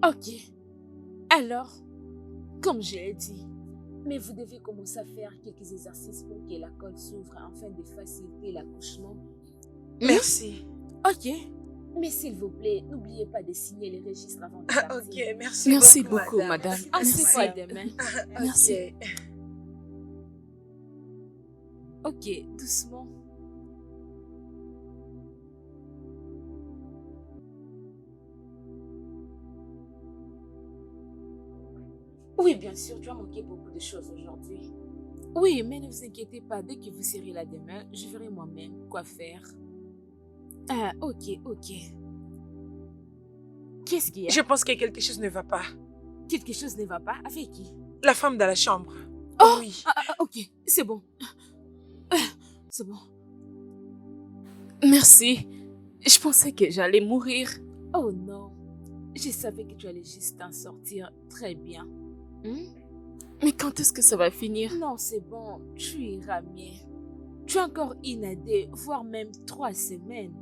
Ok. Alors, comme je l'ai dit, mais vous devez commencer à faire quelques exercices pour que la colle s'ouvre afin de faciliter l'accouchement. Merci. Ok. Mais s'il vous plaît, n'oubliez pas de signer les registres avant de partir. Ok, merci, Merci beaucoup, beaucoup, madame. Merci. Merci. Demain. Merci. Ok, doucement. Oui, bien sûr, tu as manqué beaucoup de choses aujourd'hui. Oui, mais ne vous inquiétez pas, dès que vous serez là demain, je verrai moi-même quoi faire. Ah, ok. Qu'est-ce qu'il y a? Je pense que quelque chose ne va pas. Quelque chose ne va pas? Avec qui? La femme dans la chambre. Oh, oui. Ok, c'est bon. C'est bon. Merci. Je pensais que j'allais mourir. Oh non. Je savais que tu allais juste t'en sortir très bien. Mais quand est-ce que ça va finir? Non, c'est bon. Tu iras mieux. Tu as encore une à deux, voire même 3 semaines.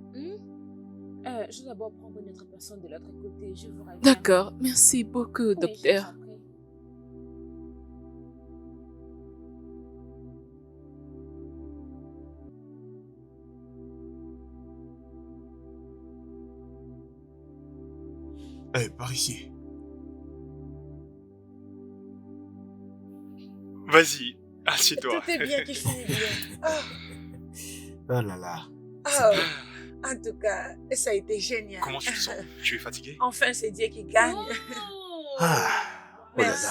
Je vais d'abord prendre une autre personne de l'autre côté. Je vous reviens. D'accord. Merci beaucoup, Oui, docteur. Eh, par ici. Vas-y, assieds-toi. Tout est bien qui finit bien. Oh là là. En tout cas, ça a été génial. Comment tu te sens? Tu es fatigué? Enfin, c'est Dieu qui gagne. Oh là Merci.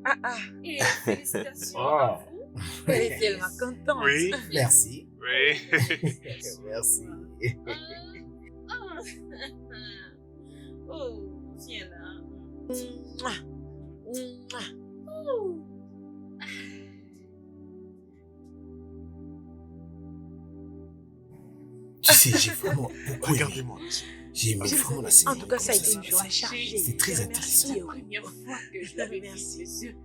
là. Et félicitations Oh. à vous. Elle est tellement contente. Oui. Merci. Oui. Merci. Oh, viens là. Mouah. Mouah. Tu sais, j'ai vraiment beaucoup aimé. Regardez-moi. J'ai aimé vraiment la série. En tout cas, ça a été une journée chargée. C'est très intéressant. C'est la première fois que je l'avais vu Merci. les yeux.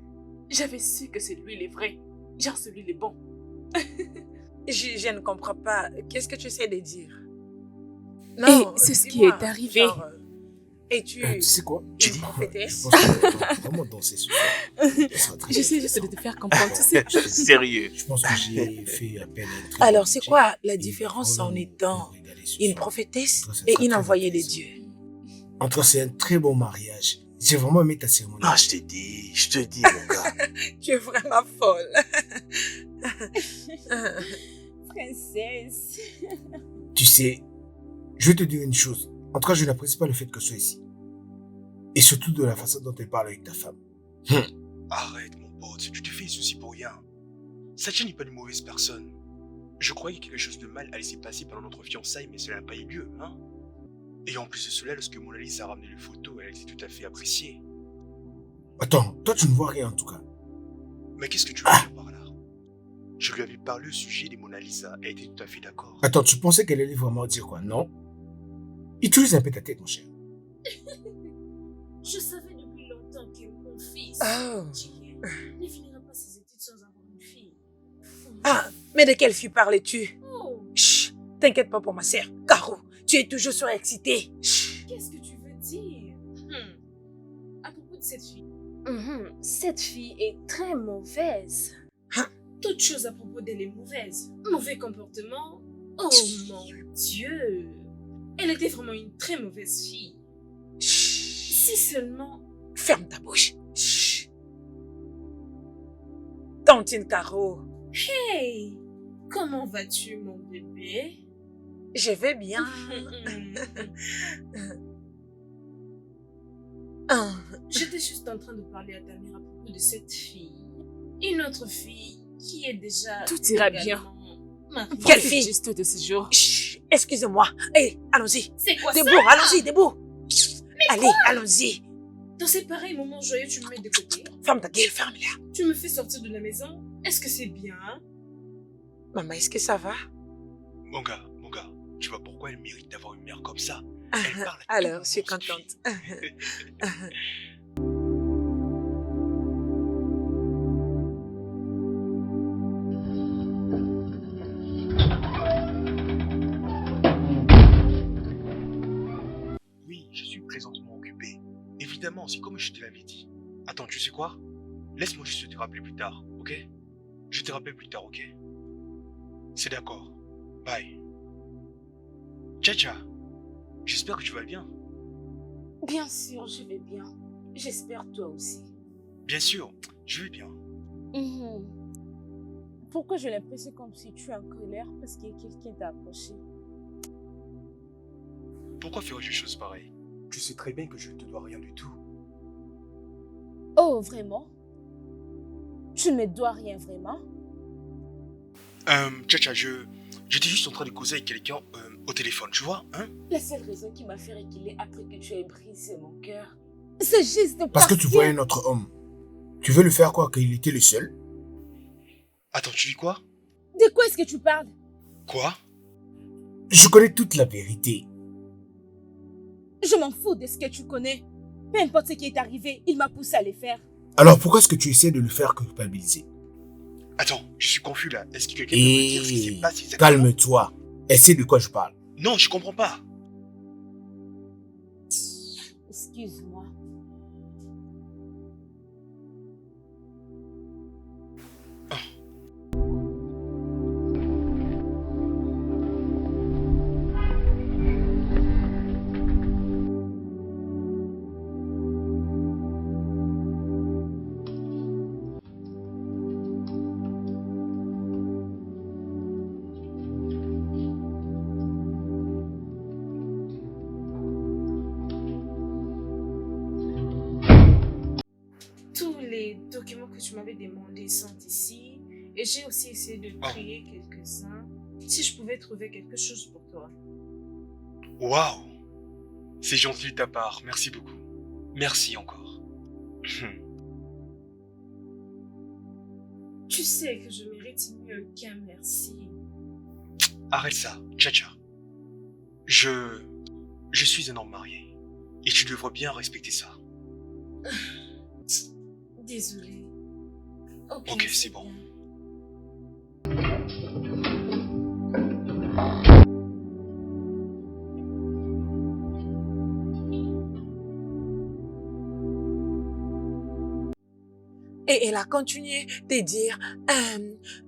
J'avais su que c'est lui le vrai. Genre celui le bon. Je ne comprends pas. Qu'est-ce que tu essaies de dire? Et c'est ce qui dis-moi, est arrivé. genre, et tu Tu sais quoi? une prophétesse? Je pense qu'on doit vraiment danser ce soir. Ça sera très J'essaie bien. juste de te faire comprendre, tu sais. Sérieux. Je pense que j'ai fait appel à une très Alors, bonne c'est DJ. quoi la Et différence vraiment, en nous étant nous régaler ce une soir. prophétesse Ça et sera une très envoyée de intéressant. Dieu? En tout cas, c'est un très bon mariage. J'ai vraiment aimé ta cérémonie. Ah, je te dis, mon gars. Tu es vraiment folle. Princesse. Tu sais, je vais te dire une chose. En tout cas, je n'apprécie pas le fait que tu sois ici. Et surtout de la façon dont elle parle avec ta femme. Arrête, mon pote, tu te fais des soucis pour rien. Satya n'est pas une mauvaise personne. Je croyais que quelque chose de mal allait s'y passer pendant notre fiançailles, mais cela n'a pas eu lieu, hein. Et en plus de cela, lorsque Mona Lisa a ramené les photos, elle était tout à fait appréciée. Attends, toi tu ne vois rien en tout cas. Mais qu'est-ce que tu veux dire par là? Je lui avais parlé au sujet des Mona Lisa, elle était tout à fait d'accord. Attends, tu pensais qu'elle allait vraiment dire quoi, non? Utilise un peu ta tête, mon cher. Je savais depuis longtemps que mon fils, Oh. Thierry, ne finira pas ses études sans avoir une fille. Ah, mais de quelle fille parlais-tu? Oh, Chut, t'inquiète pas pour ma sœur. Caro, tu es toujours surexcitée. Chut. qu'est-ce que tu veux dire? À propos de cette fille. Cette fille est très mauvaise. Toute chose à propos d'elle est mauvaise. Mauvais comportement. Oh mon Dieu. Elle était vraiment une très mauvaise fille. Chut. Si seulement... Ferme ta bouche. Chut. Tantine Caro, Hey, comment vas-tu mon bébé? je vais bien. Ah, J'étais juste en train de parler à ta mère à propos de cette fille. Une autre fille qui est déjà... Tout ira également mariée. Quelle fille? Juste de ce jour. chut, excusez-moi. Allez, allons-y. C'est quoi Debout, ça? allons-y, debout. Allez, allons-y. Dans ces pareils moments joyeux, tu me mets de côté. Ferme ta gueule, ferme-la. Tu me fais sortir de la maison. Est-ce que c'est bien? Maman, est-ce que ça va? Mon gars, tu vois pourquoi elle mérite d'avoir une mère comme ça? Elle parle à Alors, tout je suis le monde. contente. Évidemment, c'est comme je te l'avais dit. Attends, tu sais quoi? Laisse-moi juste te rappeler plus tard, ok? Je te rappelle plus tard, ok? C'est d'accord. Bye. Tcha, j'espère que tu vas bien. Bien sûr, je vais bien. J'espère toi aussi. Bien sûr, je vais bien. Mhm. Pourquoi j'ai l'impression comme si tu es en colère parce que quelqu'un t'a approché? Pourquoi ferais-je des choses pareilles? Tu sais très bien que je ne te dois rien du tout. Oh, vraiment? Tu ne me dois rien vraiment? Tcha, j'étais juste en train de causer avec quelqu'un au téléphone, tu vois, hein? La seule raison qui m'a fait reculer après que tu aies brisé mon cœur, c'est juste Parce que tu vois un autre homme. Tu veux lui faire croire qu'il était le seul? Attends, tu dis quoi? De quoi est-ce que tu parles? Quoi? Je connais toute la vérité. Je m'en fous de ce que tu connais. Peu importe ce qui est arrivé, il m'a poussé à le faire. Alors pourquoi est-ce que tu essaies de le faire culpabiliser? Attends, je suis confus là. Est-ce que quelqu'un peut me dire ce qui s'est passé exactement? Calme-toi. Essaie de quoi je parle. Non, je comprends pas. Excuse-moi. Tous les documents que tu m'avais demandés sont ici. Et j'ai aussi essayé de trier quelques-uns. Si je pouvais trouver quelque chose pour toi. Waouh! C'est gentil de ta part, merci beaucoup. Merci encore. Tu sais que je mérite mieux qu'un merci. Arrête ça, Tcha. Je suis un homme marié. Et tu devrais bien respecter ça. Désolée. Ok, c'est bon. bien. Et elle a continué de dire,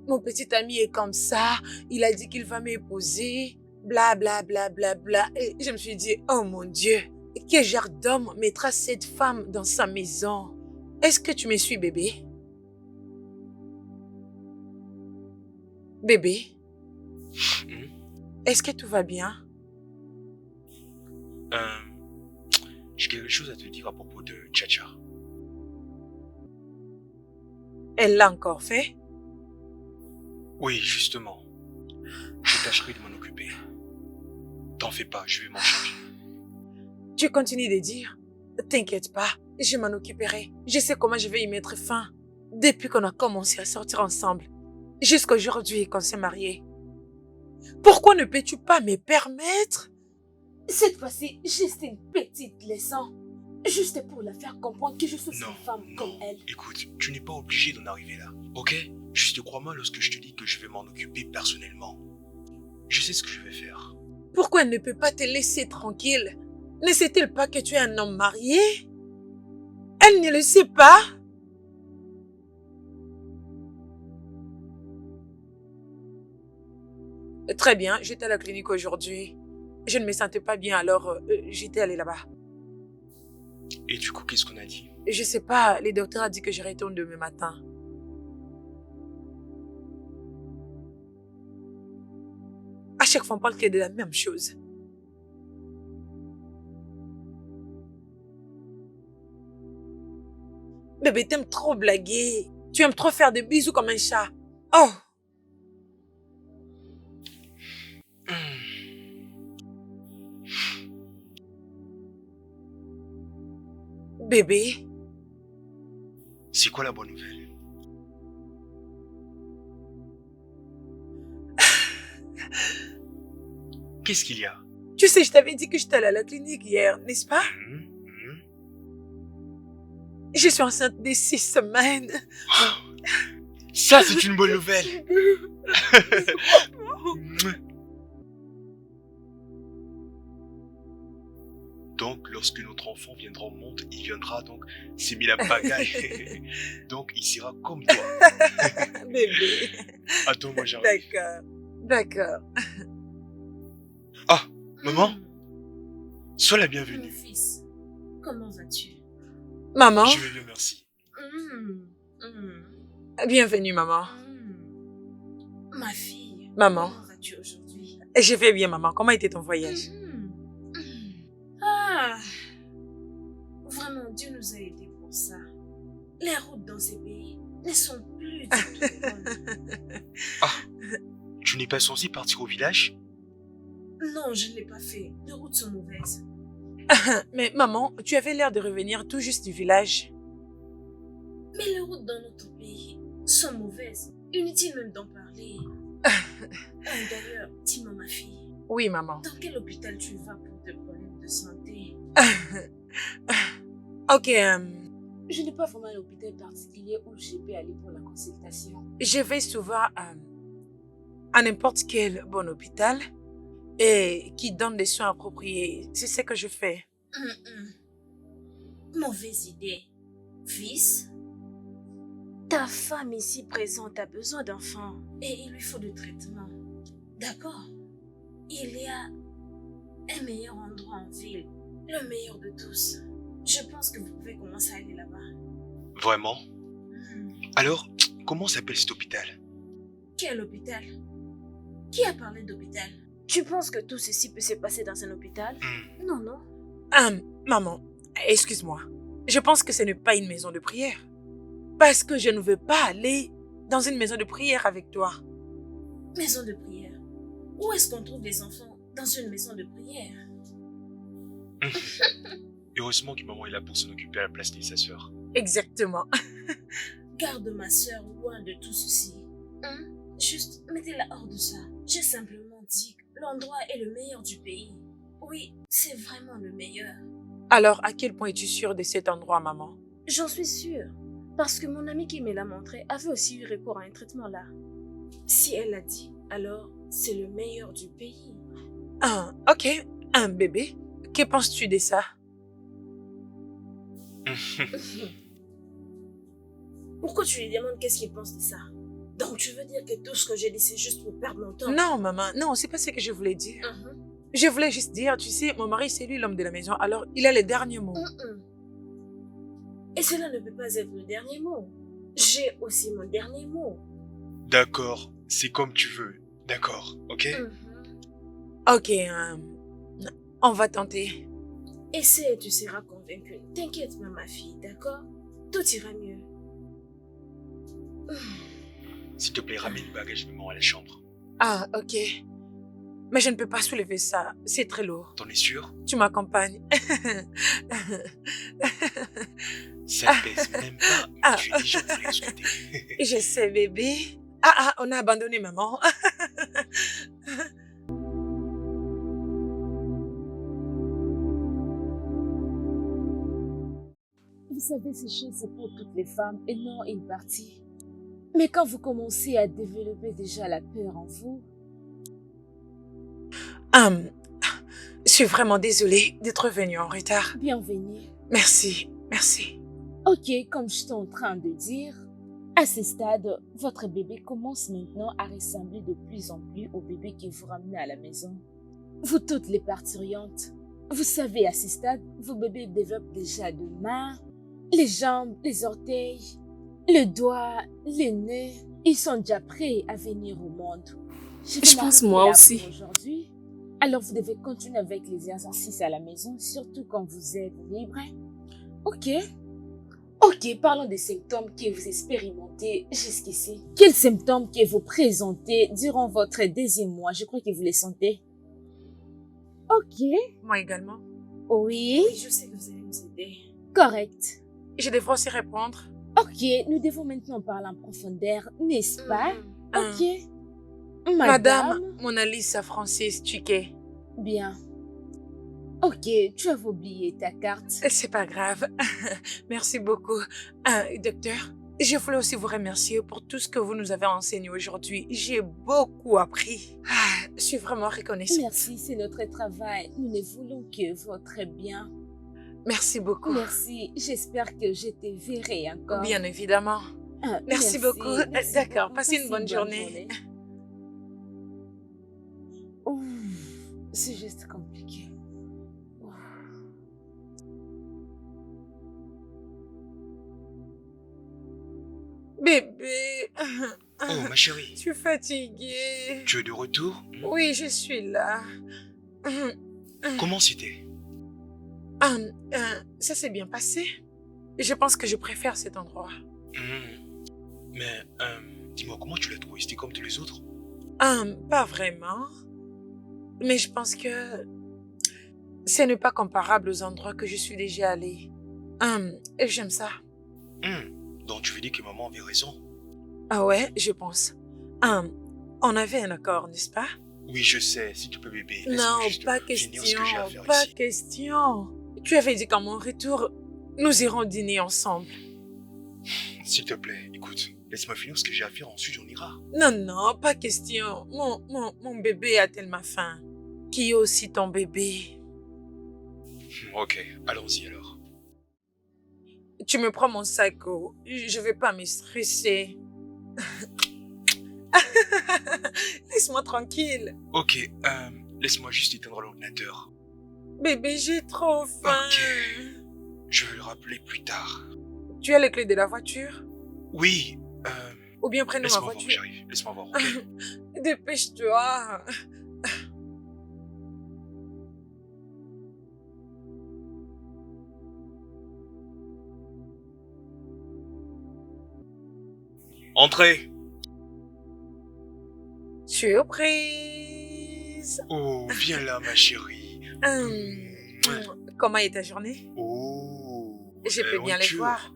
mon petit ami est comme ça, il a dit qu'il va m'épouser, bla bla bla bla bla. Et je me suis dit, oh mon Dieu, quel genre d'homme mettra cette femme dans sa maison? Est-ce que tu me suis, bébé? Bébé? Est-ce que tout va bien? J'ai quelque chose à te dire à propos de Tcha. Elle l'a encore fait? Oui, justement. Je tâcherai de m'en occuper. T'en fais pas, je vais m'en charger. Tu continues de dire, t'inquiète pas, je m'en occuperai. Je sais comment je vais y mettre fin. Depuis qu'on a commencé à sortir ensemble, jusqu'à aujourd'hui qu'on s'est mariés. Pourquoi ne peux-tu pas me permettre? Cette fois-ci, juste une petite leçon. Juste pour la faire comprendre que je suis une femme comme elle. Écoute, tu n'es pas obligé d'en arriver là, ok? Juste crois-moi lorsque je te dis que je vais m'en occuper personnellement. Je sais ce que je vais faire. Pourquoi elle ne peut pas te laisser tranquille? Ne sait-elle pas que tu es un homme marié? Elle ne le sait pas? Très bien, j'étais à la clinique aujourd'hui. Je ne me sentais pas bien, alors j'étais allée là-bas. Et du coup, qu'est-ce qu'on a dit? Je sais pas, le docteur a dit que je retourne demain matin. À chaque fois, on parle que de la même chose. Bébé, t'aimes trop blaguer. Tu aimes trop faire des bisous comme un chat. Oh! Bébé, C'est quoi la bonne nouvelle? Qu'est-ce qu'il y a? tu sais, je t'avais dit que j'étais allée à la clinique hier, n'est-ce pas? Je suis enceinte de 6 semaines. Ça, c'est une bonne nouvelle! Donc, lorsque notre enfant viendra au monde, il viendra donc s'est mis la pagaille. Donc il sera comme toi. Bébé. Attends, moi j'arrive. D'accord. D'accord. Ah, maman, Hmm. sois la Mon bienvenue. fils, comment vas-tu? Maman, Je vais bien, merci. Hmm, hmm, bienvenue, maman. Ma fille, Maman. comment vas-tu aujourd'hui? Je vais bien, maman. Comment était ton voyage? Ah, vraiment, Dieu nous a aidés pour ça. Les routes dans ces pays ne sont plus du tout bonnes. Ah, tu n'es pas censé partir au village? Non, je ne l'ai pas fait. Les routes sont mauvaises. Mais maman, tu avais l'air de revenir tout juste du village. Mais les routes dans notre pays sont mauvaises. Inutile même d'en parler. D'ailleurs, dis-moi ma fille, Oui, maman. dans quel hôpital tu vas pour des problèmes de santé? Ok, Je n'ai pas vraiment un hôpital particulier où je peux aller pour la consultation. je vais souvent à n'importe quel bon hôpital et qui donne des soins appropriés. C'est ce que je fais. Mauvaise idée. Fils, ta femme ici présente a besoin d'enfants et il lui faut du traitement. D'accord? Il y a un meilleur endroit en ville, le meilleur de tous. Je pense que vous pouvez commencer à aller là-bas. Vraiment? Hmm. Alors, comment s'appelle cet hôpital? Quel hôpital? Qui a parlé d'hôpital? Tu penses que tout ceci peut se passer dans un hôpital? Hmm, Non, non. Maman, excuse-moi. Je pense que ce n'est pas une maison de prière. Parce que je ne veux pas aller dans une maison de prière avec toi. Maison de prière. Où est-ce qu'on trouve les enfants dans une maison de prière? Heureusement que maman est là pour s'en occuper à la place de sa sœur. Exactement. Garde ma sœur loin de tout ceci. Hein? Juste mettez-la hors de ça. J'ai simplement dit que l'endroit est le meilleur du pays. Oui, c'est vraiment le meilleur. Alors, à quel point es-tu sûre de cet endroit, maman? J'en suis sûre. Parce que mon amie qui me l'a montré avait aussi eu recours à un traitement là. Si elle l'a dit, alors c'est le meilleur du pays. Ok, un bébé. Que penses-tu de ça? Pourquoi tu lui demandes qu'est-ce qu'il pense de ça? Donc tu veux dire que tout ce que j'ai dit c'est juste pour perdre mon temps? Non, maman, non, c'est pas ce que je voulais dire. Mhm. Je voulais juste dire, tu sais, mon mari, c'est lui l'homme de la maison, alors il a les derniers mots. Mhm. Et cela ne peut pas être le dernier mot. J'ai aussi mon dernier mot. D'accord, c'est comme tu veux. D'accord, ok? Mhm. Ok, on va tenter. Essaie et tu seras convaincue. T'inquiète pas ma fille, d'accord? Tout ira mieux. S'il te plaît, ramène le bagage maman à la chambre. Ok. Mais je ne peux pas soulever ça, c'est très lourd. T'en es sûr? Tu m'accompagnes. Ça ne pèse même pas, mais tu es déjà prêt à scruter. Je sais, bébé. On a abandonné maman. Vous savez, ces choses, c'est pour toutes les femmes et non une partie. Mais quand vous commencez à développer déjà la peur en vous, Je suis vraiment désolée d'être venue en retard. bienvenue. Merci, merci. Ok, comme je suis en train de dire, à ce stade, votre bébé commence maintenant à ressembler de plus en plus au bébé que vous ramenez à la maison. Vous toutes les parturiantes, vous savez, à ce stade, vos bébés développent déjà de mains, les jambes, les orteils, le doigt, les nez. Ils sont déjà prêts à venir au monde. Je vais pense m'arrêter moi là aussi. pour aujourd'hui. Alors vous devez continuer avec les exercices à la maison, surtout quand vous êtes libre. Ok. Ok, parlons des symptômes que vous expérimentez jusqu'ici. Quels symptômes que vous présentez durant votre deuxième mois? Je crois que vous les sentez. Ok. Moi également. Oui. Oui, je sais que vous allez nous aider. Correct. Je devrais aussi répondre. Ok, nous devons maintenant parler en profondeur, n'est-ce pas? Mhm. Ok. Madame Mona Lisa Francis Tuquet. Bien. Ok, tu avais oublié ta carte. C'est pas grave. Merci beaucoup. Docteur, je voulais aussi vous remercier pour tout ce que vous nous avez enseigné aujourd'hui. J'ai beaucoup appris. Je suis vraiment reconnaissante. Merci, c'est notre travail. Nous ne voulons que votre bien. Merci beaucoup. Merci. J'espère que je te verrai encore. Bien évidemment. Ah, Merci beaucoup. merci D'accord, beaucoup. passez une bonne journée. Ouf, c'est juste compliqué. Ouf. Bébé, Oh, ma chérie, je suis fatiguée. tu es de retour? Oui, je suis là. Comment c'était? Ça s'est bien passé. Je pense que je préfère cet endroit. Mais, dis-moi, comment tu l'as trouvé? C'était comme tous les autres? Pas vraiment. Mais je pense que ce n'est pas comparable aux endroits que je suis déjà allée. Et j'aime ça. Donc tu veux dire que maman avait raison? Ah ouais, je pense. On avait un accord, n'est-ce pas? Oui, je sais, s'il te plaît, bébé. Non, laisse-moi juste pas finir ce que j'ai à question, faire pas ici. question. Tu avais dit qu'à mon retour, nous irons dîner ensemble. S'il te plaît, écoute, laisse-moi finir ce que j'ai à faire, ensuite on ira. Non, non, pas question. Mon bébé a tellement faim. Qui est aussi ton bébé? Ok, allons-y alors. Tu me prends mon sac, oh. Je vais pas me stresser. Laisse-moi tranquille. Ok, laisse-moi juste éteindre l'ordinateur. Bébé, j'ai trop faim. Ok. Je vais le rappeler plus tard. Tu as les clés de la voiture? Oui, Ou bien prends ma laisse-moi voir, voiture. j'arrive. Laisse-moi voir, ok? Dépêche-toi. Entrez! Surprise. Oh, viens là, ma chérie. Comment est ta journée? Oh, Je peux bien les aventure. voir.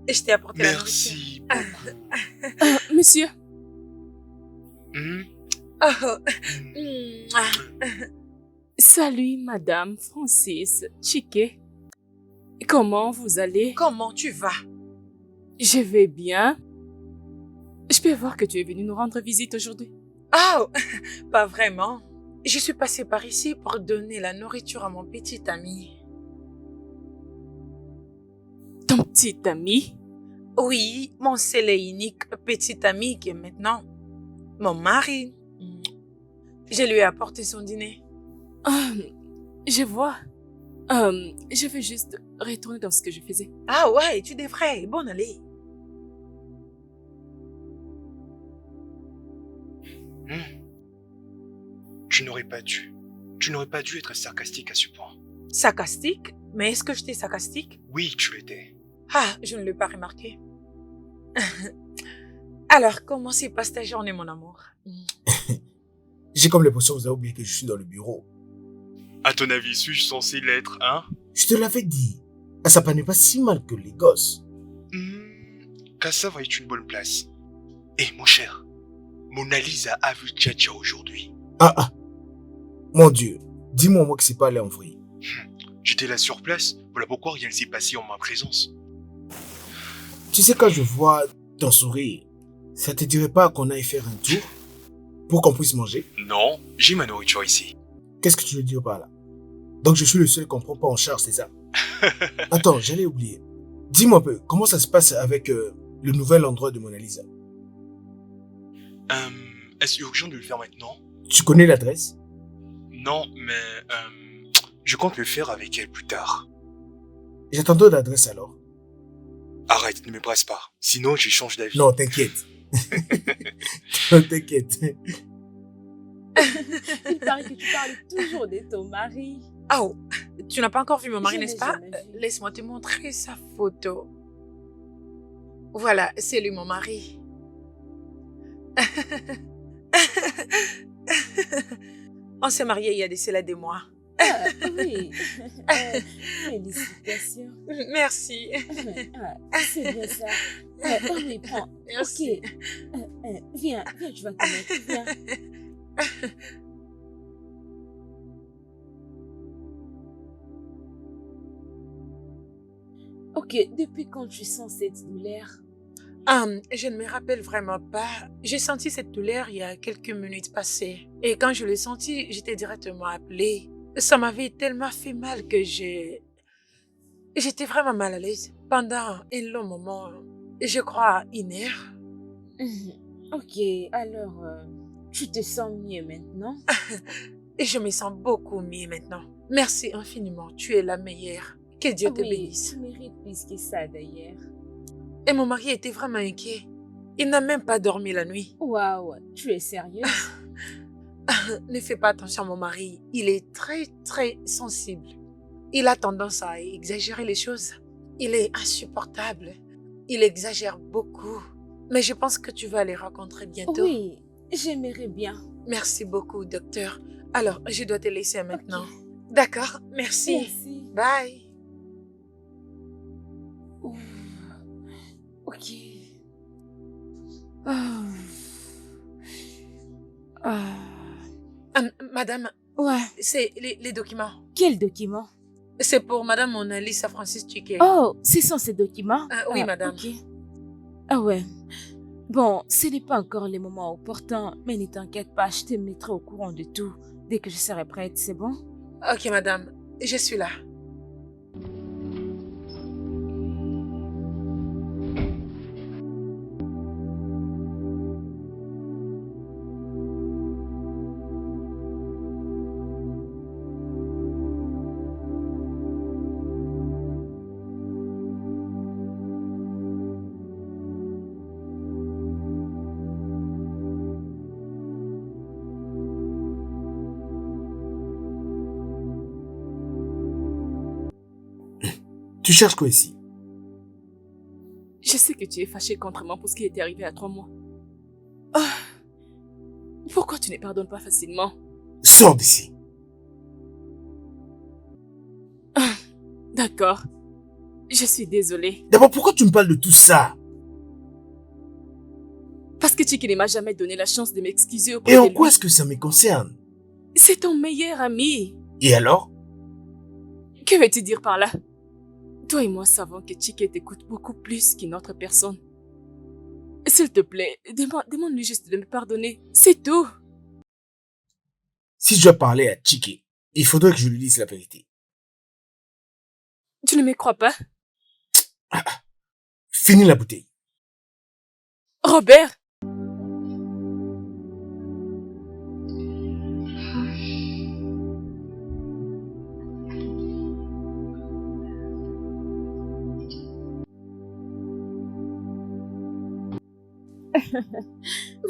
Et je t'ai apporté la nourriture. Merci beaucoup. Monsieur, Hmm? Oh. Hmm. salut Madame Francis Chiquet. Comment vous allez? Comment tu vas? Je vais bien. Je peux voir que tu es venu nous rendre visite aujourd'hui. Oh, pas vraiment. Je suis passée par ici pour donner la nourriture à mon petit ami. Ton petit ami? Oui, mon seul et unique petit ami qui est maintenant mon mari. Je lui ai apporté son dîner. Je vois. Je vais juste retourner dans ce que je faisais. Ah ouais, tu devrais. Bonne allée. Tu n'aurais pas dû. Tu n'aurais pas dû être sarcastique à ce point. Sarcastique? Mais est-ce que j'étais sarcastique? Oui, tu l'étais. Ah, je ne l'ai pas remarqué. Alors, comment se passe ta journée, mon amour? J'ai comme l'impression que vous avez oublié que je suis dans le bureau. À ton avis, suis-je censé l'être, hein? Je te l'avais dit. Ça n'est pas si mal que les gosses. Cassava est une bonne place. Et mon cher, Mona Lisa a vu Tcha aujourd'hui. Ah. Mon Dieu. Dis-moi moi que c'est pas allé en vrille. J'étais là sur place, voilà pourquoi rien ne s'est passé en ma présence. Tu sais, quand je vois ton sourire, ça te dirait pas qu'on aille faire un tour pour qu'on puisse manger? Non, j'ai ma nourriture ici. Qu'est-ce que tu veux dire par là? Donc je suis le seul qu'on prend pas en charge, c'est ça? Attends, j'allais oublier. Dis-moi un peu, comment ça se passe avec le nouvel endroit de Mona Lisa? Est-ce urgent de le faire maintenant? Tu connais l'adresse? Non, mais je compte le faire avec elle plus tard. J'attendais l'adresse alors. Arrête, ne me presse pas. Sinon, je change d'avis. Non, t'inquiète. Non, t'inquiète. Il paraît que tu parles toujours de ton mari. Oh, tu n'as pas encore vu mon mari, Je n'est-ce l'ai pas? jamais vu. Laisse-moi te montrer sa photo. Voilà, c'est lui mon mari. On s'est mariés il y a de cela des mois. Ah, oui. Félicitations. Merci. C'est bien ça. Oui, prends. Merci. Ok. Viens, je vais te mettre. Viens. Ok, depuis quand tu sens cette douleur? Je ne me rappelle vraiment pas. J'ai senti cette douleur il y a quelques minutes passées. Et quand je l'ai senti, j'étais directement appelée. Ça m'avait tellement fait mal que j'ai... J'étais vraiment mal à l'aise pendant un long moment. Je crois 1 heure. Ok, alors, tu te sens mieux maintenant? Et je me sens beaucoup mieux maintenant. Merci infiniment. Tu es la meilleure. Que Dieu te Oui, bénisse. tu mérites plus que ça d'ailleurs. Et mon mari était vraiment inquiet. Il n'a même pas dormi la nuit. Waouh, tu es sérieuse? Ne fais pas attention à mon mari. Il est très, très sensible. Il a tendance à exagérer les choses. Il est insupportable. Il exagère beaucoup. Mais je pense que tu vas les rencontrer bientôt. Oui, j'aimerais bien. Merci beaucoup, docteur. Alors, je dois te laisser maintenant. Ok. D'accord, merci. Merci. Bye. Ouf. Ok. Ah. Ah. Madame, Ouais. c'est les documents. Quel document? C'est pour Madame Mona Lisa Francis Chiquet. Oh, ce sont ces documents? Oui, madame. Ok. Ah ouais. Bon, ce n'est pas encore le moment opportun, mais ne t'inquiète pas, je te mettrai au courant de tout dès que je serai prête, c'est bon? Ok, madame, je suis là. Tu cherches quoi ici? Je sais que tu es fâché contre moi pour ce qui est arrivé à 3 mois. Ah. Pourquoi tu ne pardonnes pas facilement? Sors d'ici. D'accord. Je suis désolée. D'abord, pourquoi tu me parles de tout ça? Parce que Chiki ne m'a jamais donné la chance de m'excuser auprès Et de en lui. quoi est-ce que ça me concerne? C'est ton meilleur ami. Et alors? Que veux-tu dire par là? Toi et moi savons que Chiki t'écoute beaucoup plus qu'une autre personne. S'il te plaît, demande-lui juste de me pardonner. C'est tout. Si je dois parler à Chiki, il faudrait que je lui dise la vérité. Tu ne me crois pas? Finis la bouteille. Robert!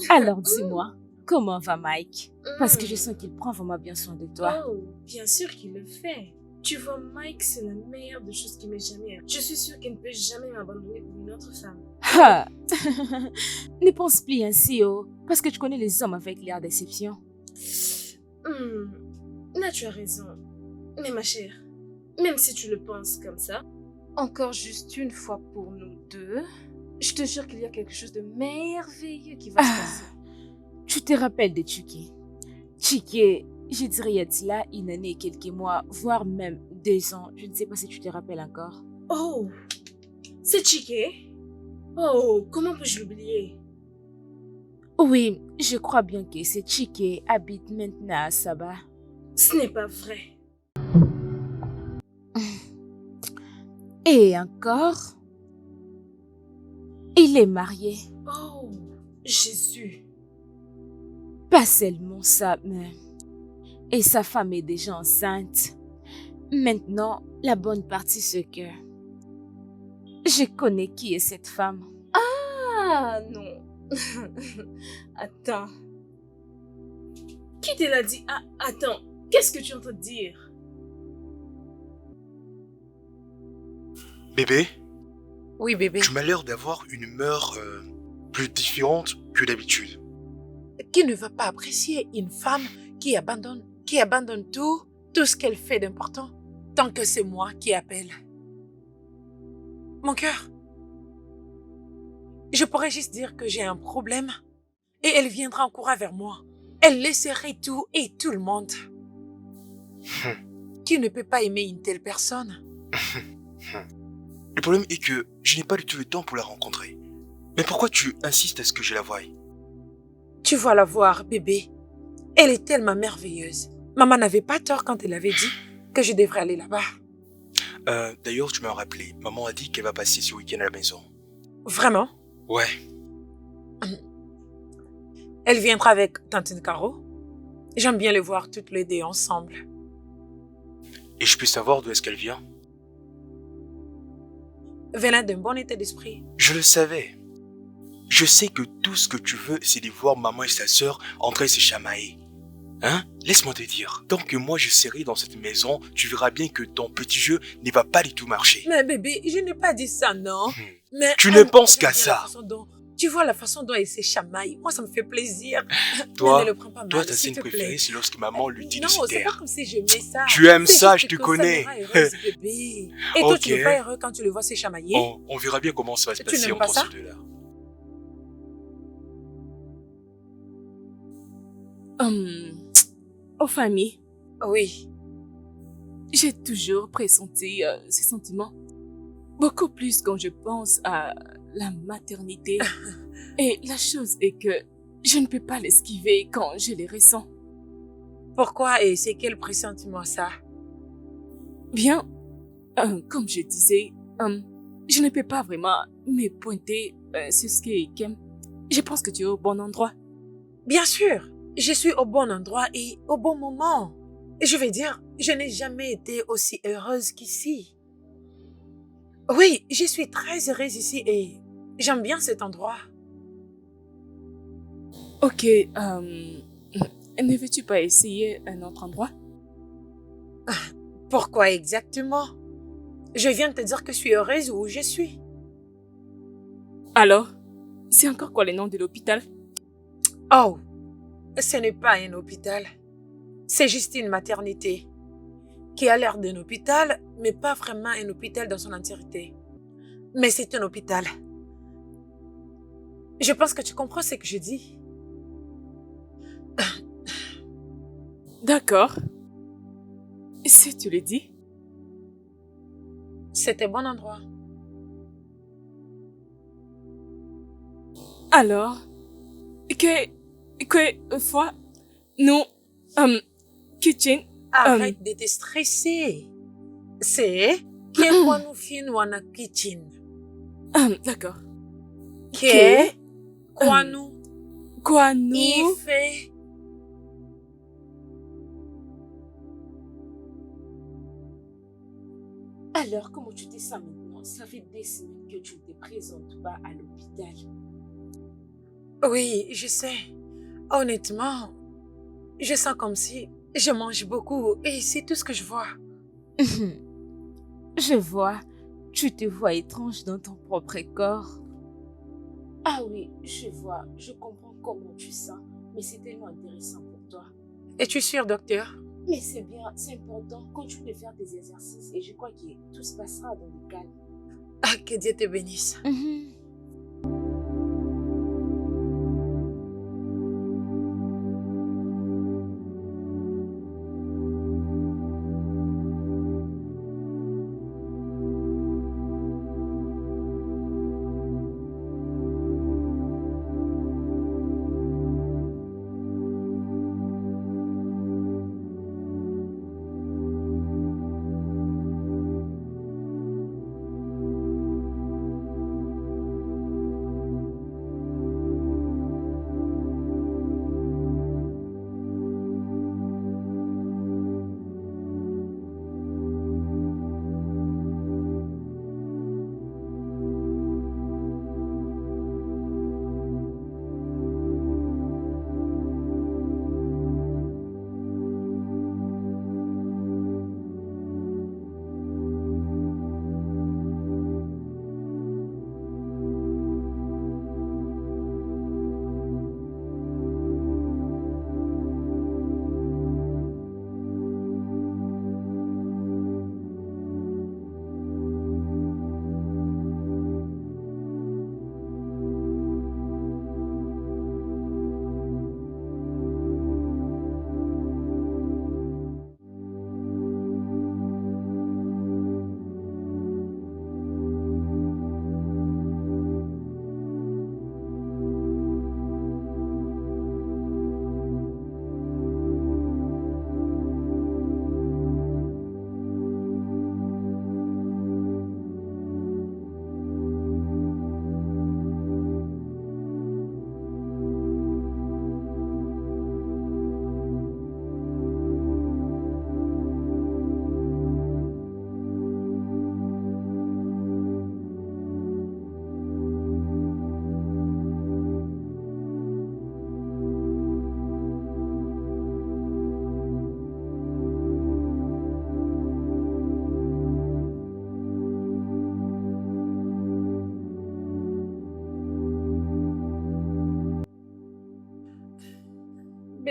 Alors dis-moi, comment va Mike? Parce que je sens qu'il prend vraiment bien soin de toi. Oh, bien sûr qu'il le fait. Tu vois, Mike, c'est la meilleure des choses qui m'est jamais arrivée. Je suis sûre qu'il ne peut jamais m'abandonner pour une autre femme. Ah. Ne pense plus ainsi, oh, parce que tu connais les hommes avec l'air déception. Là, tu as raison. Mais ma chère, même si tu le penses comme ça, encore juste une fois pour nous deux, je te jure qu'il y a quelque chose de merveilleux qui va se passer. Tu te rappelles de Chiki? Chiki, je dirais il y a de cela une année et quelques mois, voire même 2 ans. Je ne sais pas si tu te rappelles encore. Oh, c'est Chiki? Oh, comment peux-je l'oublier? Oui, je crois bien que c'est Chiki habite maintenant à Saba. Ce n'est pas vrai. Et encore, il est marié. Oh, Jésus. Pas seulement ça, mais... Et sa femme est déjà enceinte. Maintenant, la bonne partie, c'est que... Je connais qui est cette femme. Ah, non. Attends. Qui te l'a dit? Ah, attends. Qu'est-ce que tu es en train de dire? Bébé, Oui, bébé. tu m'as l'air d'avoir une humeur plus différente que d'habitude. Qui ne va pas apprécier une femme qui abandonne tout ce qu'elle fait d'important, tant que c'est moi qui appelle? Mon cœur, je pourrais juste dire que j'ai un problème et elle viendra en courant vers moi. Elle laisserait tout et tout le monde. Qui ne peut pas aimer une telle personne? Le problème est que je n'ai pas du tout le temps pour la rencontrer. Mais pourquoi tu insistes à ce que je la voie? Tu vas la voir, bébé. Elle est tellement merveilleuse. Maman n'avait pas tort quand elle avait dit que je devrais aller là-bas. D'ailleurs, tu m'as rappelé. Maman a dit qu'elle va passer ce week-end à la maison. Vraiment? Ouais. Elle viendra avec Tantine Caro? J'aime bien les voir toutes les deux ensemble. Et je peux savoir d'où est-ce qu'elle vient? Venant d'un bon état d'esprit. Je le savais. Je sais que tout ce que tu veux, c'est de voir maman et sa sœur en train de se chamailler. Hein? Laisse-moi te dire. Tant que moi je serai dans cette maison, tu verras bien que ton petit jeu ne va pas du tout marcher. Mais bébé, je n'ai pas dit ça, non? Mais Tu ne penses qu'à j'aime bien la ça. façon tu vois la façon dont elle se chamaille. Moi, ça me fait plaisir. Toi, Mais ne le prends pas mal, ta s'il scène te plaît. préférée, c'est lorsque maman lui dit de Non, se c'est pas taire. comme si j'aimais ça. Tu aimes C'est ça, juste je te que ça me connais. rend heureuse, bébé. Et toi, tu Ok. n'es pas heureux quand tu le vois se chamailler? On verra bien comment ça va se Tu passer n'aimes pas entre ça? ces deux-là. Aux familles, Oui. j'ai toujours pressenti ces sentiments. Beaucoup plus quand je pense à la maternité. Et la chose est que je ne peux pas l'esquiver quand je les ressens. Pourquoi et c'est quel pressentiment ça? Bien, comme je disais, je ne peux pas vraiment me pointer sur ce qui est Kem. Je pense que tu es au bon endroit. Bien sûr, je suis au bon endroit et au bon moment. Et je vais dire, je n'ai jamais été aussi heureuse qu'ici. Oui, je suis très heureuse ici et j'aime bien cet endroit. Ok, ne veux-tu pas essayer un autre endroit? Pourquoi exactement? Je viens de te dire que je suis heureuse où je suis. Alors, c'est encore quoi le nom de l'hôpital? Oh, ce n'est pas un hôpital. C'est juste une maternité qui a l'air d'un hôpital, mais pas vraiment un hôpital dans son entièreté. Mais c'est un hôpital. Je pense que tu comprends ce que je dis. D'accord. Si tu le dis. C'est un bon endroit. Alors, fois, nous, kitchen, Arrête de te stresser. C'est que quoi nous fin wana kitchen. d'accord. Que quoi nous Quoi nous? y fait. Alors, comment tu te sens maintenant? Ça fait des semaines que tu ne te présentes pas à l'hôpital. Oui, je sais. Honnêtement, je sens comme si je mange beaucoup et c'est tout ce que je vois. Je vois, tu te vois étrange dans ton propre corps. Ah oui, je vois, je comprends comment tu sens, mais c'est tellement intéressant pour toi. Es-tu sûr, docteur? Mais c'est bien, c'est important. Continue de faire tes exercices et je crois que tout se passera dans le calme. Ah, que Dieu te bénisse.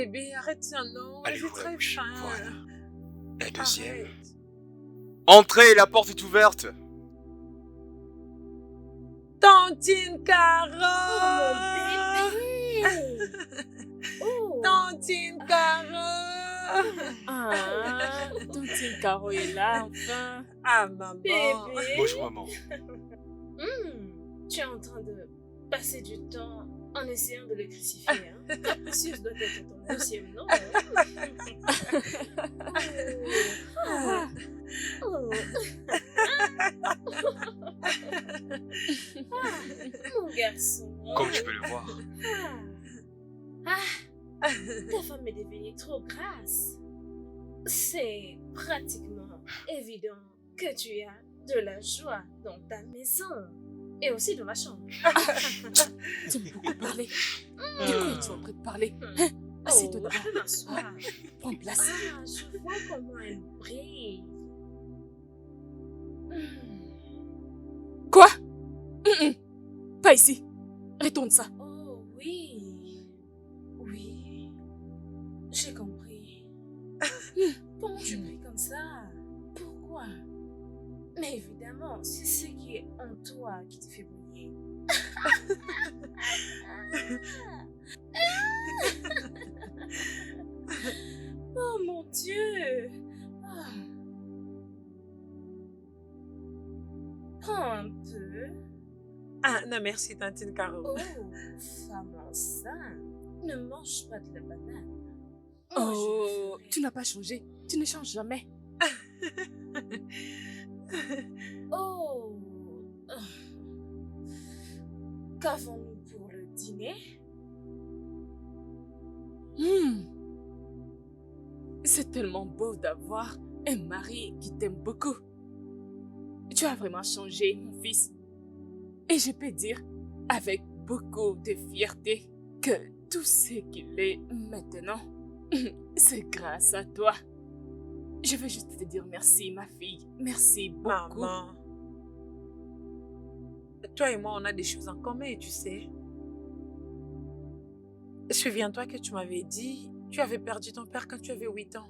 Bébé, arrête ça, non. Allez, J'ai ouvre la très bouche. faim. Voilà. La deuxième. Arrête. Entrez, la porte est ouverte. Tantine Caro! Oh, Tantine Caro! Ah, Tantine Caro est là, enfin. Ah, maman. bébé. Bonjour, maman. Tu es en train de passer du temps en essayant de le crucifier. Hein? Capricieuse doit être ton deuxième nom. Ah, Oh. Mon garçon. Comme tu peux le voir. Ta femme est devenue trop grasse. C'est pratiquement évident que tu as de la joie dans ta maison et aussi dans ma chambre. tu aimes beaucoup parler. De quoi es-tu en train de parler? Hein? Assieds-toi d'abord. je m'assois. Prends place. Ah, je vois comment elle brille. Quoi? Pas ici. Retourne ça. Oh oui. Oui. J'ai compris. Comment tu brilles comme ça? Pourquoi? Mais évidemment, c'est ce qui est en toi qui te fait briller. Oh mon Dieu! Ah. Prends un peu. Ah, non, merci, Tantine Caro. Oh, femme enceinte, ne mange pas de la banane. Oh, je tu n'as pas changé. Tu ne changes jamais. Oh. Qu'avons-nous pour le dîner? C'est tellement beau d'avoir un mari qui t'aime beaucoup. Tu as vraiment changé, mon fils. Et je peux dire, avec beaucoup de fierté, que tout ce qu'il est maintenant, c'est grâce à toi. Je veux juste te dire merci, ma fille. Merci beaucoup. Maman. Toi et moi, on a des choses en commun, tu sais. Souviens-toi que tu m'avais dit, tu avais perdu ton père quand tu avais 8 ans.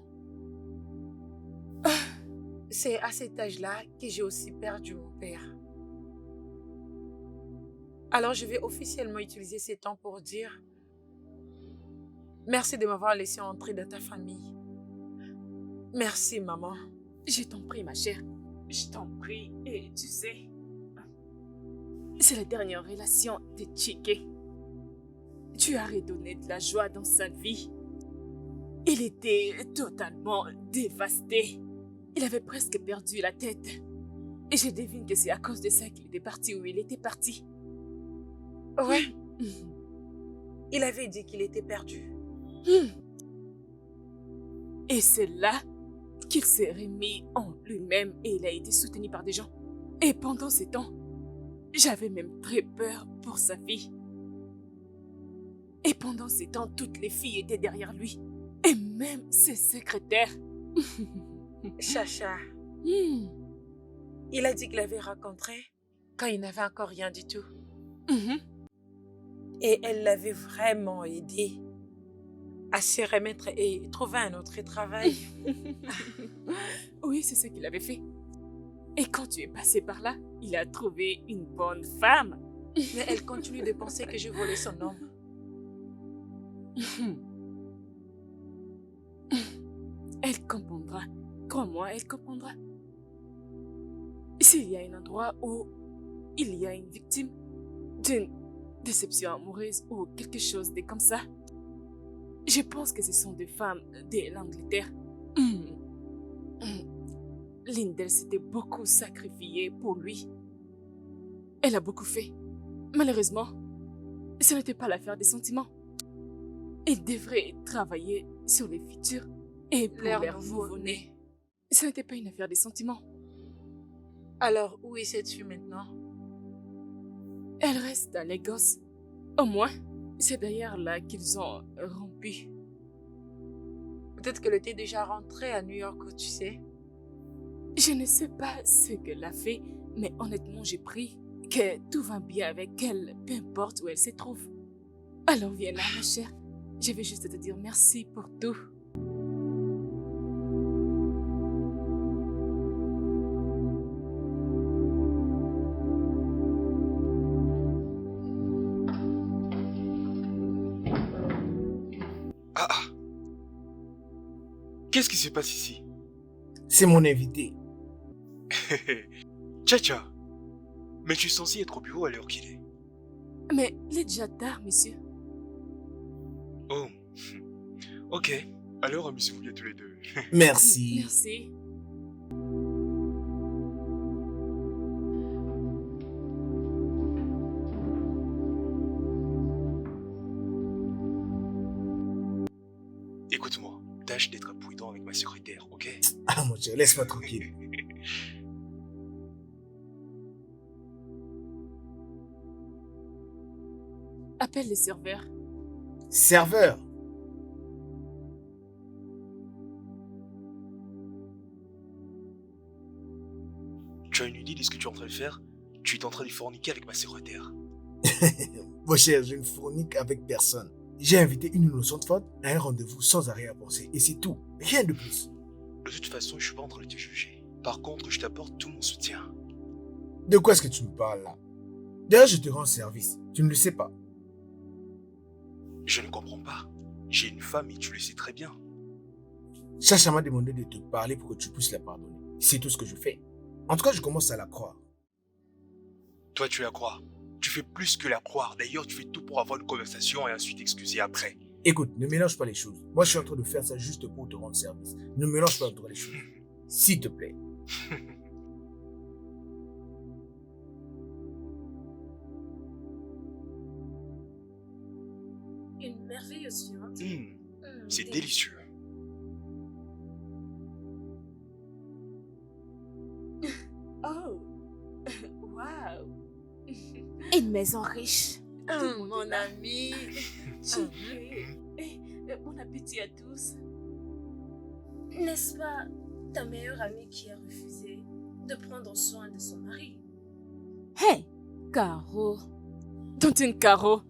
C'est à cet âge-là que j'ai aussi perdu mon père. Alors je vais officiellement utiliser ces temps pour dire merci de m'avoir laissé entrer dans ta famille. Merci, maman. Je t'en prie, ma chère. Je t'en prie. Et tu sais, c'est la dernière relation de Chike. Tu as redonné de la joie dans sa vie. Il était totalement dévasté. Il avait presque perdu la tête. Et je devine que c'est à cause de ça qu'il était parti où il était parti. Ouais. Il avait dit qu'il était perdu. Et c'est là qu'il s'est remis en lui-même et il a été soutenu par des gens. Et pendant ces temps, j'avais même très peur pour sa vie. Et pendant ces temps, toutes les filles étaient derrière lui. Et même ses secrétaires. Chacha, il a dit qu'il l'avait rencontré quand il n'avait encore rien du tout. Et elle l'avait vraiment aidé à se remettre et trouver un autre travail. Oui, c'est ce qu'il avait fait. Et quand tu es passé par là, il a trouvé une bonne femme. Mais elle continue de penser que je volais son homme. Elle comprendra. Crois-moi, elle comprendra. S'il y a un endroit où il y a une victime d'une déception amoureuse ou quelque chose de comme ça, je pense que ce sont des femmes de l'Angleterre. L'une d'elles s'était beaucoup sacrifiée pour lui. Elle a beaucoup fait. Malheureusement, ce n'était pas l'affaire des sentiments. Il devrait travailler sur les futurs et pour leur nouveau-né. Ce n'était pas une affaire des sentiments. Alors, où est cette fille maintenant? Elle reste à Lagos. Au moins, c'est d'ailleurs là qu'ils ont rompu. Peut-être qu'elle était déjà rentrée à New York, tu sais. Je ne sais pas ce qu'elle a fait, mais honnêtement, j'ai pris que tout va bien avec elle, peu importe où elle se trouve. Alors viens là, ma chère. Je vais juste te dire merci pour tout. Ah ah. Qu'est-ce qui se passe ici? C'est mon invité. Tcha-tcha. Mais tu es censé être au bureau à l'heure qu'il est. Mais il est déjà tard, monsieur. Oh. Ok. Alors amusez-vous bien tous les deux. Merci. Merci. Écoute-moi, tâche d'être prudent avec ma secrétaire, ok? Ah mon Dieu, laisse-moi tranquille. Appelle le serveur. Serveur. Tu as une idée de ce que tu es en train de faire? Tu es en train de forniquer avec ma secrétaire. Mon cher, je ne fournique avec personne. J'ai invité une innocente femme à un rendez-vous sans arrière-pensée. Et c'est tout. Rien de plus. De toute façon, je suis pas en train de te juger. Par contre, je t'apporte tout mon soutien. De quoi est-ce que tu me parles là? D'ailleurs, je te rends service. Tu ne le sais pas. Je ne comprends pas. J'ai une femme et tu le sais très bien. Chacha m'a demandé de te parler pour que tu puisses la pardonner. C'est tout ce que je fais. En tout cas, je commence à la croire. Toi, tu la crois. Tu fais plus que la croire. D'ailleurs, tu fais tout pour avoir une conversation et ensuite t'excuser après. Écoute, ne mélange pas les choses. Moi, je suis en train de faire ça juste pour te rendre service. Ne mélange pas entre les choses. S'il te plaît. Une merveilleuse viande. C'est délicieux. Oh, wow. Une maison riche. Mon ami. Bon appétit à tous. N'est-ce pas ta meilleure amie qui a refusé de prendre soin de son mari? Hey, Caro. Tontine Caro,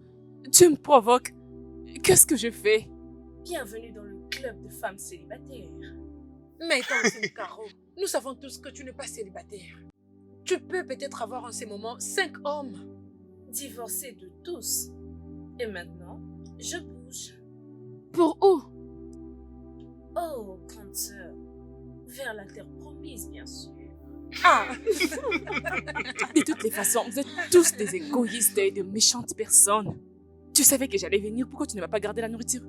tu me provoques. Qu'est-ce que je fais? Bienvenue dans le club de femmes célibataires. Mais tantine Caro, nous savons tous que tu n'es pas célibataire. Tu peux peut-être avoir en ces moments 5 hommes. Divorcée de tous. Et maintenant, je bouge. Pour où? Oh, grande sœur. Vers la terre promise, bien sûr. Ah, De toutes les façons, vous êtes tous des égoïstes et de méchantes personnes. Tu savais que j'allais venir, pourquoi tu ne m'as pas gardé la nourriture?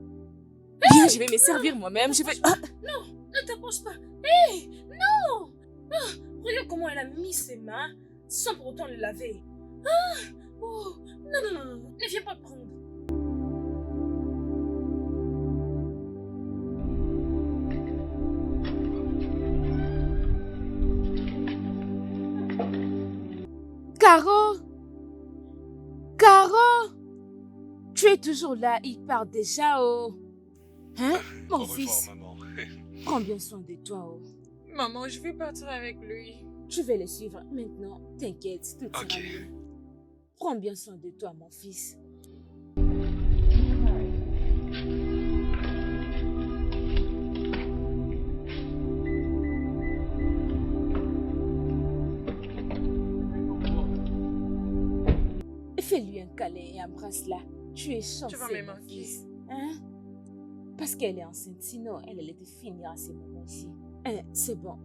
Bien, je vais me servir moi-même, je vais... Ah, Non, ne t'approche pas. Hé, non. Regarde comment elle a mis ses mains sans pour autant le laver. Oh, non, ne viens pas prendre. Caro! Caro! Tu es toujours là, il part déjà, oh. Hein, Au mon revoir, fils? maman. Prends bien soin de toi, oh. maman, je vais partir avec lui. Je vais le suivre maintenant. T'inquiète, tout ira Ok. mieux. Prends bien soin de toi, mon fils. Fais-lui un câlin et embrasse-la. Tu es chanceux, vas me mon manquer. fils. Hein? Parce qu'elle est enceinte, sinon elle allait te finir à ces moments-ci. Hein, c'est bon,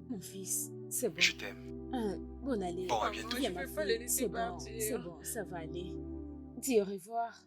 mon fils. C'est bon. Je t'aime. Hein, bon aller. Bon, à bientôt. Viens, Je ma peux pas fille. les laisser C'est bon, partir. c'est bon, ça va aller. Dis au revoir.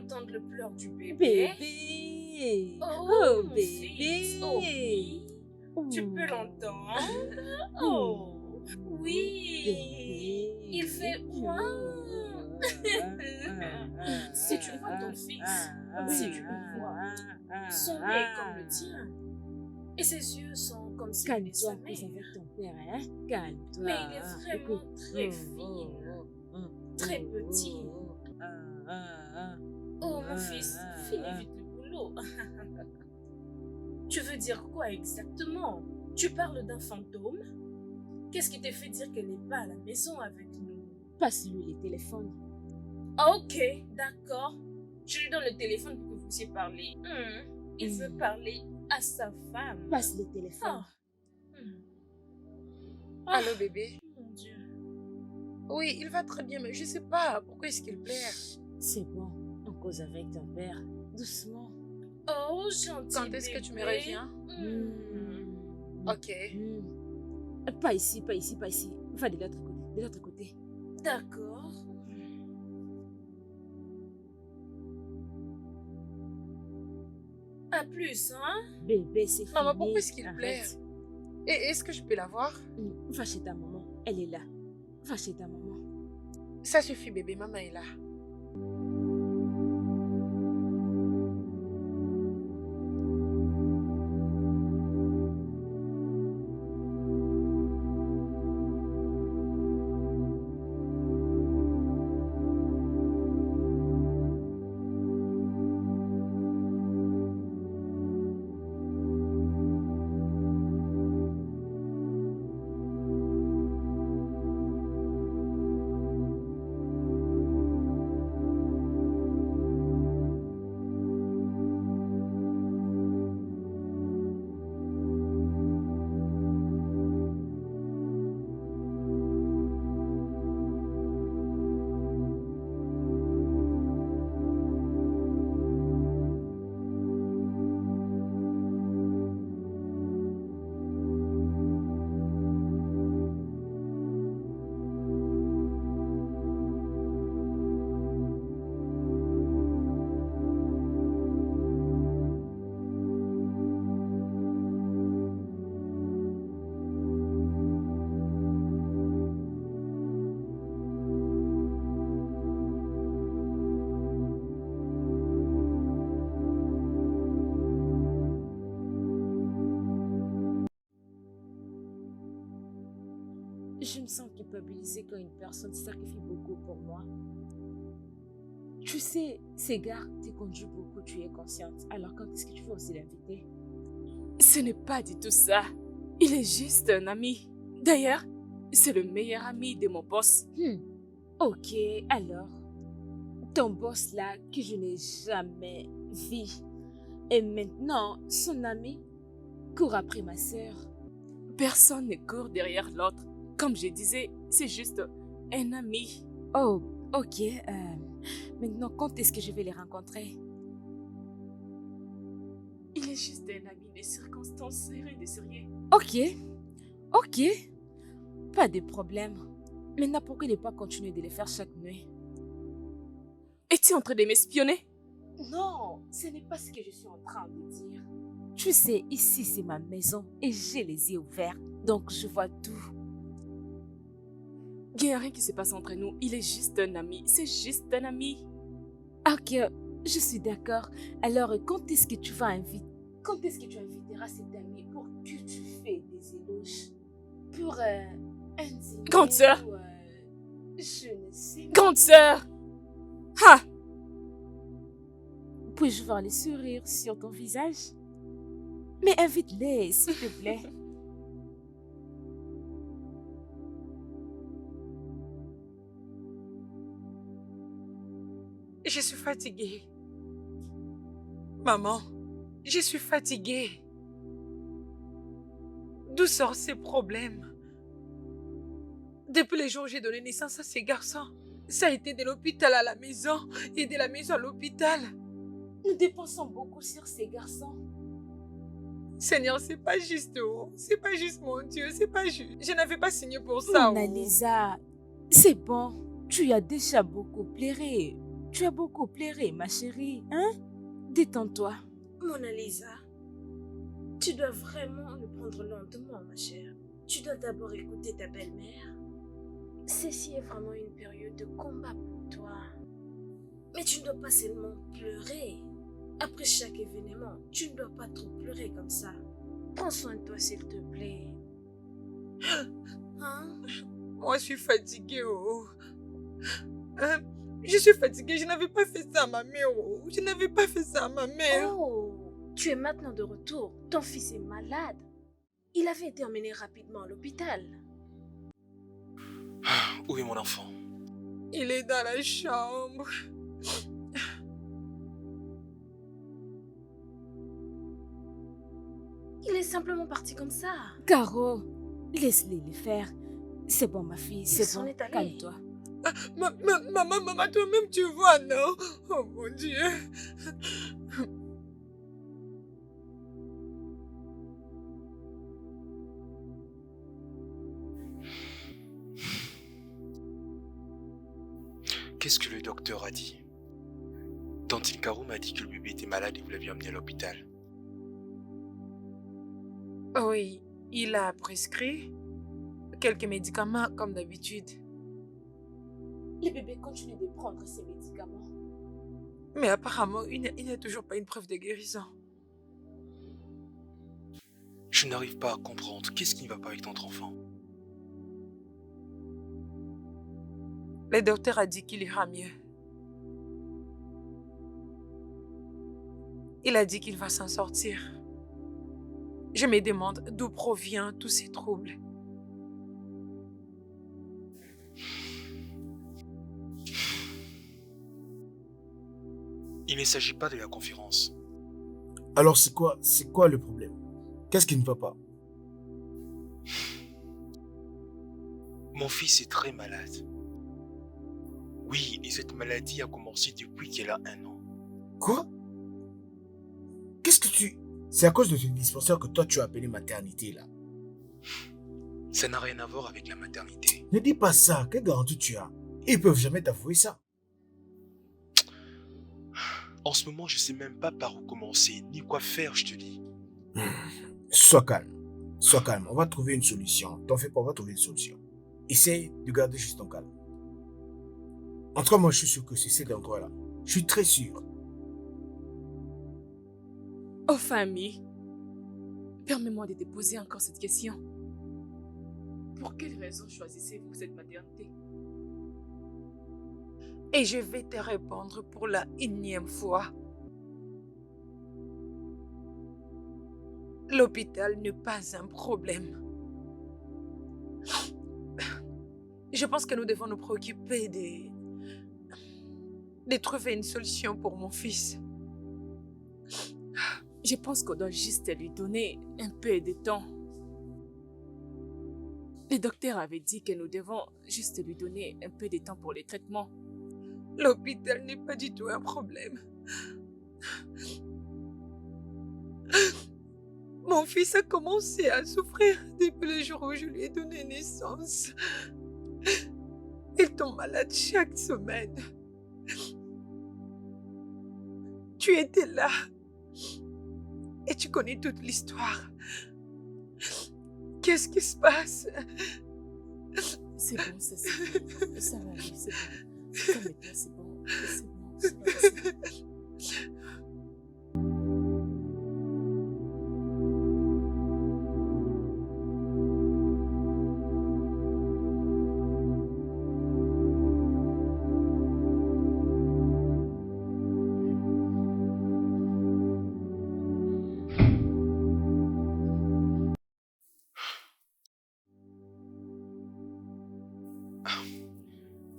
entendre le pleur du bébé. Bébé. Oh, mon bébé. fils. Oh, oui. Tu peux l'entendre. Oh, oui. Bébé. Il fait froid. Si tu vois ton fils, si tu le vois, son nez est comme le tien. Et ses yeux sont comme si Calme-toi sa un peu mère. avec ton père, hein? Calme-toi. Mais il est vraiment Écoute. très fin, très petit. Oh, mon fils, finis vite le boulot. Tu veux dire quoi exactement? Tu parles d'un fantôme? Qu'est-ce qui t'a fait dire qu'elle n'est pas à la maison avec nous? Passe-lui le téléphone. Ah, ok, d'accord. Je lui donne le téléphone pour que vous puissiez parler. Il veut parler à sa femme. Passe le téléphone. Allô, bébé? Mon Dieu. Oui, il va très bien, mais je sais pas. Pourquoi est-ce qu'il pleure? C'est bon, on cause avec ton père. Doucement. Oh, gentil Quand est-ce que tu me bébé. reviens? Ok. Pas ici, pas ici, pas ici. Va de l'autre côté, de l'autre côté. D'accord. À plus, hein? Bébé, c'est fini. Maman, pourquoi est-ce qu'il Arrête. pleure? Et est-ce que je peux la voir? Va chez ta maman, elle est là. Va chez ta maman. Ça suffit, bébé. Maman est là. Je me sens culpabilisée quand une personne sacrifie beaucoup pour moi. Tu sais, ces gars te conduisent beaucoup, tu es consciente. Alors quand est-ce que tu veux aussi l'inviter? Ce n'est pas du tout ça. Il est juste un ami. D'ailleurs, c'est le meilleur ami de mon boss. Ok, alors, ton boss là que je n'ai jamais vu. Et maintenant, son ami court après ma sœur. Personne ne court derrière l'autre. Comme je disais, c'est juste un ami. Oh, ok. Maintenant, quand est-ce que je vais les rencontrer? Il est juste un ami des circonstances, rien de sérieux. Ok, ok. Pas de problème. Maintenant, pourquoi ne pas continuer de les faire chaque nuit? Es-tu en train de m'espionner? Non, ce n'est pas ce que je suis en train de dire. Tu sais, ici c'est ma maison et j'ai les yeux ouverts, donc je vois tout. Il n'y a rien qui se passe entre nous. Il est juste un ami. C'est juste un ami. Ok, je suis d'accord. Alors, quand est-ce que tu vas inviter? Quand est-ce que tu inviteras cet ami pour que tu fais des éloges? Pour un dîner? Grande sœur. ou, je ne sais pas. Grande sœur! Ha! Puis-je voir les sourires sur ton visage? Mais invite-les, s'il te plaît. Je suis fatiguée. Maman, je suis fatiguée. D'où sortent ces problèmes? Depuis le jour où j'ai donné naissance à ces garçons, ça a été de l'hôpital à la maison et de la maison à l'hôpital. Nous dépensons beaucoup sur ces garçons. Seigneur, c'est pas juste, oh. C'est pas juste, mon Dieu, c'est pas juste. Je n'avais pas signé pour ça. Mona Oh. Lisa, c'est bon. Tu as déjà beaucoup pleuré. Tu as beaucoup pleuré, ma chérie, hein? Détends-toi. Mona Lisa, tu dois vraiment le prendre lentement, ma chère. Tu dois d'abord écouter ta belle-mère. Ceci est vraiment une période de combat pour toi. Mais tu ne dois pas seulement pleurer. Après chaque événement, tu ne dois pas trop pleurer comme ça. Prends soin de toi, s'il te plaît. Hein? Moi, je suis fatiguée, oh. Hein? Je suis fatiguée, je n'avais pas fait ça à ma mère, oh. Je n'avais pas fait ça à ma mère. Oh, tu es maintenant de retour. Ton fils est malade. Il avait été emmené rapidement à l'hôpital. Où est mon enfant? Il est dans la chambre. Il est simplement parti comme ça. Caro, laisse-les le faire. C'est bon, ma fille, Il c'est s'en bon. est allé. Calme-toi. Maman, toi-même, tu vois, non? Oh mon Dieu. Qu'est-ce que le docteur a dit? Tantine Caro m'a dit que le bébé était malade et vous l'aviez emmené à l'hôpital. Oui, il a prescrit quelques médicaments comme d'habitude. Le bébé continue de prendre ses médicaments. Mais apparemment, il n'y a toujours pas une preuve de guérison. Je n'arrive pas à comprendre. Qu'est-ce qui ne va pas avec notre enfant? Le docteur a dit qu'il ira mieux. Il a dit qu'il va s'en sortir. Je me demande d'où proviennent tous ces troubles. Il ne s'agit pas de la conférence. Alors c'est quoi le problème? Qu'est-ce qui ne va pas? Mon fils est très malade. Oui, et cette maladie a commencé depuis qu'elle a 1 an. Quoi? Qu'est-ce que tu... C'est à cause de ce dispensaire que toi tu as appelé maternité là. Ça n'a rien à voir avec la maternité. Ne dis pas ça, quelle garantie tu as? Ils peuvent jamais t'avouer ça. En ce moment, je sais même pas par où commencer, ni quoi faire, je te dis. Sois calme, on va trouver une solution. T'en fais pas, on va trouver une solution. Essaye de garder juste ton calme. En tout cas, moi je suis sûr que c'est cet endroit-là. Je suis très sûr. Oh, famille, permets-moi de te poser encore cette question. Pour quelle raison choisissez-vous cette maternité? Et je vais te répondre pour la 1e fois. L'hôpital n'est pas un problème. Je pense que nous devons nous préoccuper de trouver une solution pour mon fils. Je pense qu'on doit juste lui donner un peu de temps. Le docteur avait dit que nous devons juste lui donner un peu de temps pour les traitements. L'hôpital n'est pas du tout un problème. Mon fils a commencé à souffrir depuis le jour où je lui ai donné naissance. Il tombe malade chaque semaine. Tu étais là. Et tu connais toute l'histoire. Qu'est-ce qui se passe? C'est bon, ça va aller, c'est bon. Calme-toi, c'est bon, c'est bon.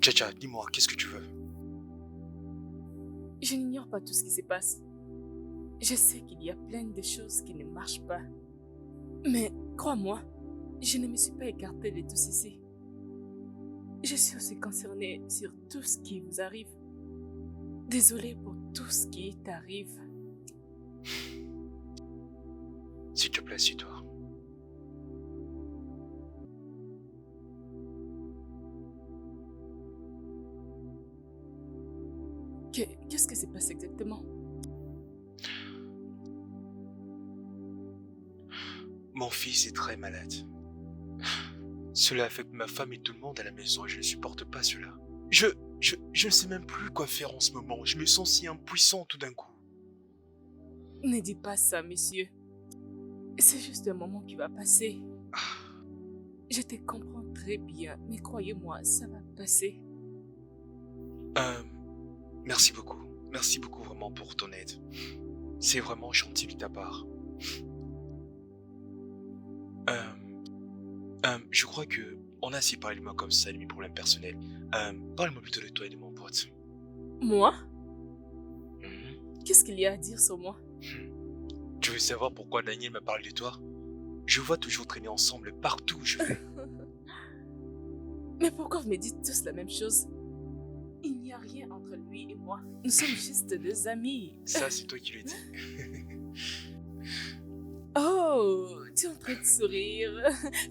Tcha, dis-moi, qu'est-ce que tu veux? Je n'ignore pas tout ce qui se passe. Je sais qu'il y a plein de choses qui ne marchent pas. Mais crois-moi, je ne me suis pas écartée de tout ceci. Je suis aussi concernée sur tout ce qui vous arrive. Désolée pour tout ce qui t'arrive. S'il te plaît, suis-toi. Qu'est-ce qui s'est passé exactement? Mon fils est très malade. Cela affecte ma femme et tout le monde à la maison et je ne supporte pas cela. Je ne sais même plus quoi faire en ce moment. Je me sens si impuissant tout d'un coup. Ne dis pas ça, monsieur. C'est juste un moment qui va passer. Je te comprends très bien, mais croyez-moi, ça va passer. Merci beaucoup. Merci beaucoup vraiment pour ton aide. C'est vraiment gentil de ta part. Je crois que on a assez parlé de moi comme ça et de mes problèmes personnels. Parle-moi plutôt de toi et de mon pote. Moi? Mhm. Qu'est-ce qu'il y a à dire sur moi? Tu veux savoir pourquoi Daniel m'a parlé de toi? Je vois toujours traîner ensemble partout où je vais. Mais pourquoi vous me dites tous la même chose? Il n'y a rien entre lui et moi. Nous sommes juste deux amis. Ça, c'est toi qui le dis. Oh, tu es en train de sourire.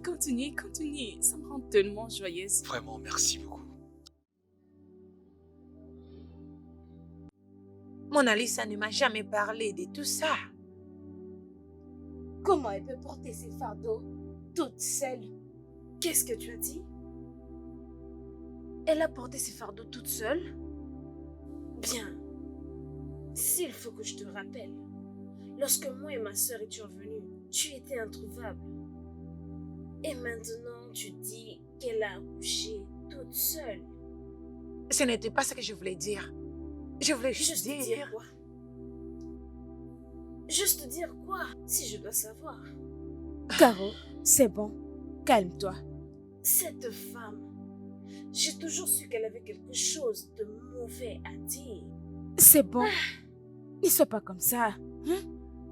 Continue, continue. Ça me rend tellement joyeuse. Vraiment, merci beaucoup. Mona Lisa ne m'a jamais parlé de tout ça. Comment elle peut porter ses fardeaux toute seule? Qu'est-ce que tu as dit? Elle a porté ses fardeaux toute seule? Bien. S'il faut que je te rappelle, lorsque moi et ma sœur étions venus, tu étais introuvable. Et maintenant, tu dis qu'elle a accouché toute seule. Ce n'était pas ce que je voulais dire. Je voulais Juste dire quoi? Juste dire quoi, si je dois savoir? Caro, c'est bon. Calme-toi. Cette femme, j'ai toujours su qu'elle avait quelque chose de mauvais à dire. C'est bon. Ne sois pas comme ça.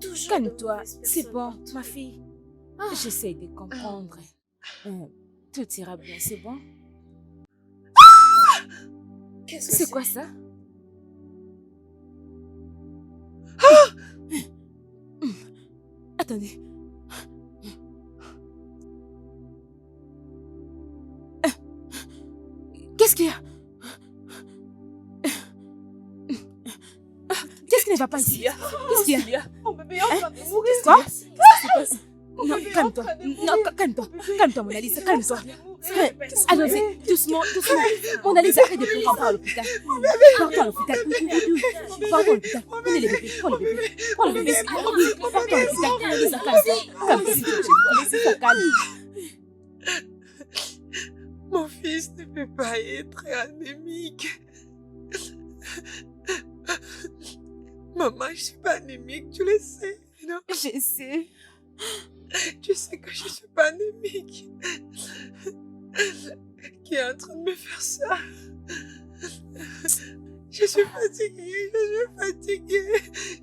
Toujours de Calme-toi. mauvaises C'est personnes bon, partout. ma fille. J'essaie de comprendre. Tout ira bien, c'est bon? Qu'est-ce que C'est quoi ça? Attendez. Qu'est-ce qu'il y a? Qu'est-ce qui ne va pas ici? Qu'est-ce qu'il y a? Mon bébé est en train de mourir. Quoi? Qu'est-ce qui se passe? Non, calme-toi. Non, calme-toi. Calme-toi, Mona Lisa, calme-toi. Allons-y, doucement, doucement. Mona Lisa, arrête de pleurer, on part à l'hôpital. Partons à l'hôpital. Partons à l'hôpital. Prenez les bébés, prends le bébé. Prends le bébé. Partons à l'hôpital. Mona Lisa, calme-toi. Calme-toi, s'il te plaît. Mona Lisa, calme. Mon fils ne peut pas être anémique. Maman, je suis pas anémique, tu le sais, non? Je sais. Tu sais que je suis pas anémique. Qui est en train de me faire ça? Je suis fatiguée,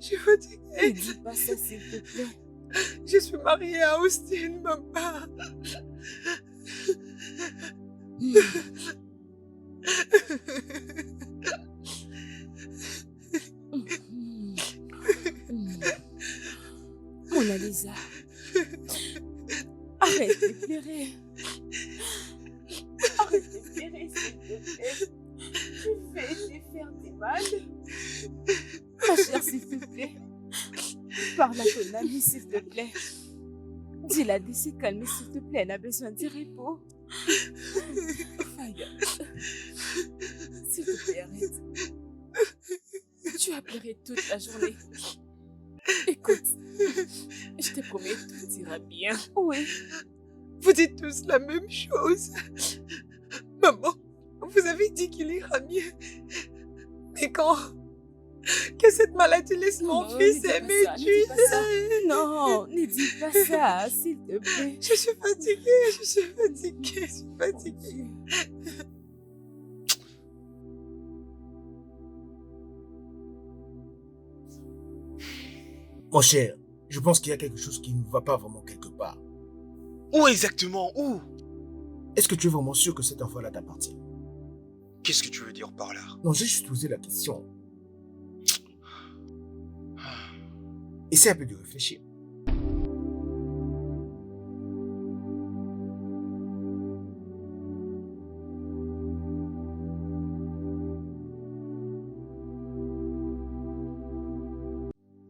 je suis Ne fatiguée. dis pas ça, s'il te plaît. Je suis mariée à Austin, maman. Mona Lisa. Arrête de pleurer. Arrête de pleurer, s'il te plaît. Tu fais te faire du mal. Ma chère, s'il te plaît. Parle à ton amie, s'il te plaît. Dis-la de se calmer, s'il te plaît. Elle a besoin de repos. Faya, s'il te plaît, arrête. Tu as pleuré toute la journée. Écoute, je te promets, tout ira bien. Oui. Vous dites tous la même chose. Maman, vous avez dit qu'il ira mieux. Mais quand que cette maladie laisse mon Non, fils ne dis et pas me ça, ne dis pas ça. tue. Non, ne dis pas ça, s'il te plaît. Je suis fatiguée, je suis fatiguée. Mon cher, je pense qu'il y a quelque chose qui ne va pas vraiment quelque part. Où exactement? Où? Est-ce que tu es vraiment sûr que cet enfant-là t'appartient? Qu'est-ce que tu veux dire par là? Non, j'ai juste posé la question. Essaie un peu de réfléchir.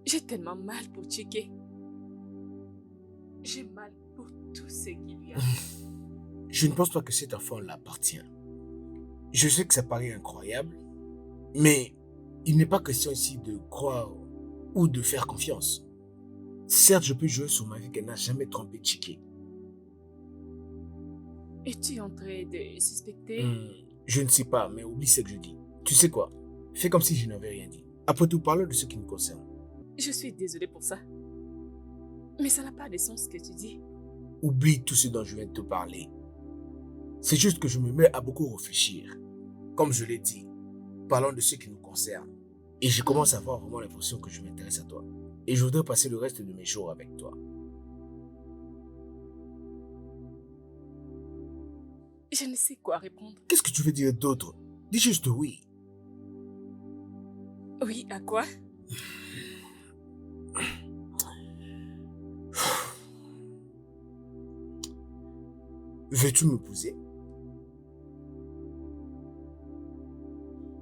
J'ai tellement mal pour Chike. J'ai mal pour tout ce qu'il lui a fait. Je ne pense pas que cet enfant l'appartient. Je sais que ça paraît incroyable, mais il n'est pas question ici de croire ou de faire confiance. Certes, je peux jouer sur ma vie qu'elle n'a jamais trompé Chike. Es-tu en train de suspecter? Je ne sais pas, mais oublie ce que je dis. Tu sais quoi? Fais comme si je n'avais rien dit. Après tout, parlons de ce qui nous concerne. Je suis désolée pour ça. Mais ça n'a pas de sens ce que tu dis. Oublie tout ce dont je viens de te parler. C'est juste que je me mets à beaucoup réfléchir. Comme je l'ai dit, parlons de ce qui nous concerne. Et je commence à avoir vraiment l'impression que je m'intéresse à toi. Et je voudrais passer le reste de mes jours avec toi. Je ne sais quoi répondre. Qu'est-ce que tu veux dire d'autre? Dis juste oui. Oui, à quoi? Veux-tu m'épouser?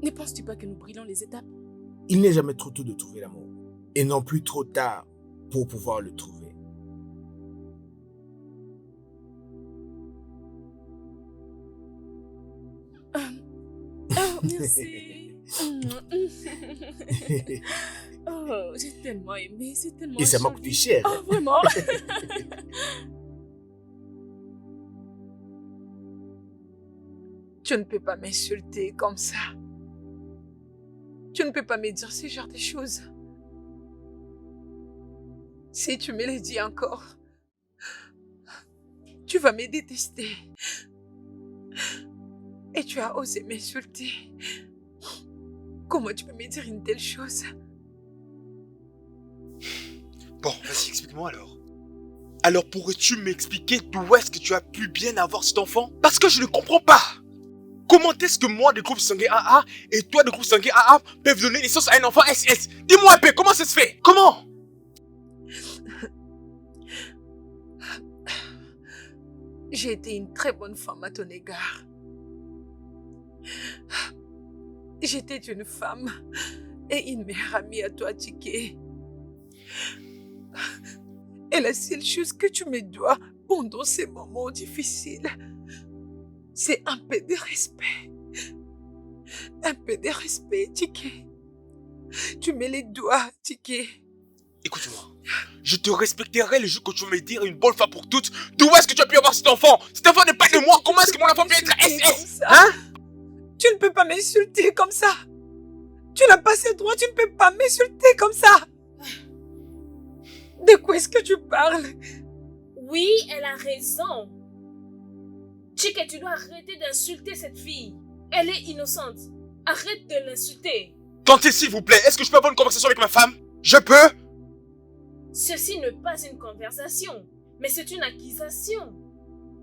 Ne penses-tu pas que nous brûlons les étapes? Il n'est jamais trop tôt de trouver l'amour. Et non plus trop tard pour pouvoir le trouver. Oh, merci. Oh, j'ai tellement aimé, c'est tellement Et ça m'a joli. coûté cher. Oh, vraiment? Tu ne peux pas m'insulter comme ça. Tu ne peux pas me dire ce genre de choses. Si tu me les dis encore, tu vas me détester. Et tu as osé m'insulter. Comment tu peux me dire une telle chose? Bon, vas-y, explique-moi alors. Alors pourrais-tu m'expliquer d'où est-ce que tu as pu bien avoir cet enfant? Parce que je ne comprends pas. Comment est-ce que moi, de groupe sanguin AA, et toi, de groupe sanguin AA, peuvent donner naissance à un enfant SS? Dis-moi un peu, comment ça se fait? Comment? J'ai été une très bonne femme à ton égard. J'étais une femme et une meilleure amie à toi, Chike. Et la seule chose que tu me dois pendant ces moments difficiles, c'est un peu de respect. Un peu de respect, Chike. Tu me les dois, Chike. Écoute-moi, je te respecterai le jour que tu vas me dire une bonne fois pour toutes d'où est-ce que tu as pu avoir cet enfant? Cet enfant n'est pas de moi, comment est-ce que mon enfant peut être SS? Hein? Tu ne peux pas m'insulter comme ça. Tu n'as pas ce droit, tu ne peux pas m'insulter comme ça. De quoi est-ce que tu parles? Oui, elle a raison. Chike, tu dois arrêter d'insulter cette fille. Elle est innocente. Arrête de l'insulter. Tentez s'il vous plaît, est-ce que je peux avoir une conversation avec ma femme? Je peux? Ceci n'est pas une conversation, mais c'est une accusation.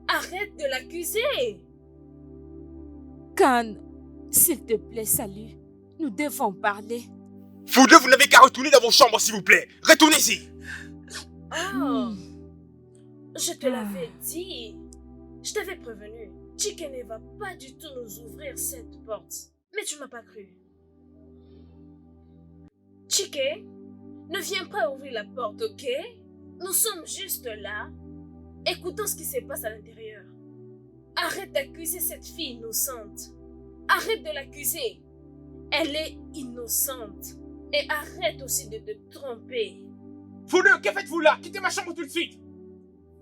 Arrête de l'accuser. Khan, s'il te plaît, salut. Nous devons parler. Vous deux, vous n'avez qu'à retourner dans vos chambres s'il vous plaît. Retournez-y. Oh, je te l'avais dit. Je t'avais prévenu. Chike ne va pas du tout nous ouvrir cette porte. Mais tu m'as pas cru. Chike, ne viens pas ouvrir la porte, ok? Nous sommes juste là. Écoutons ce qui se passe à l'intérieur. Arrête d'accuser cette fille innocente. Arrête de l'accuser. Elle est innocente. Et arrête aussi de te tromper. Vous deux, que faites-vous là? Quittez ma chambre tout de suite.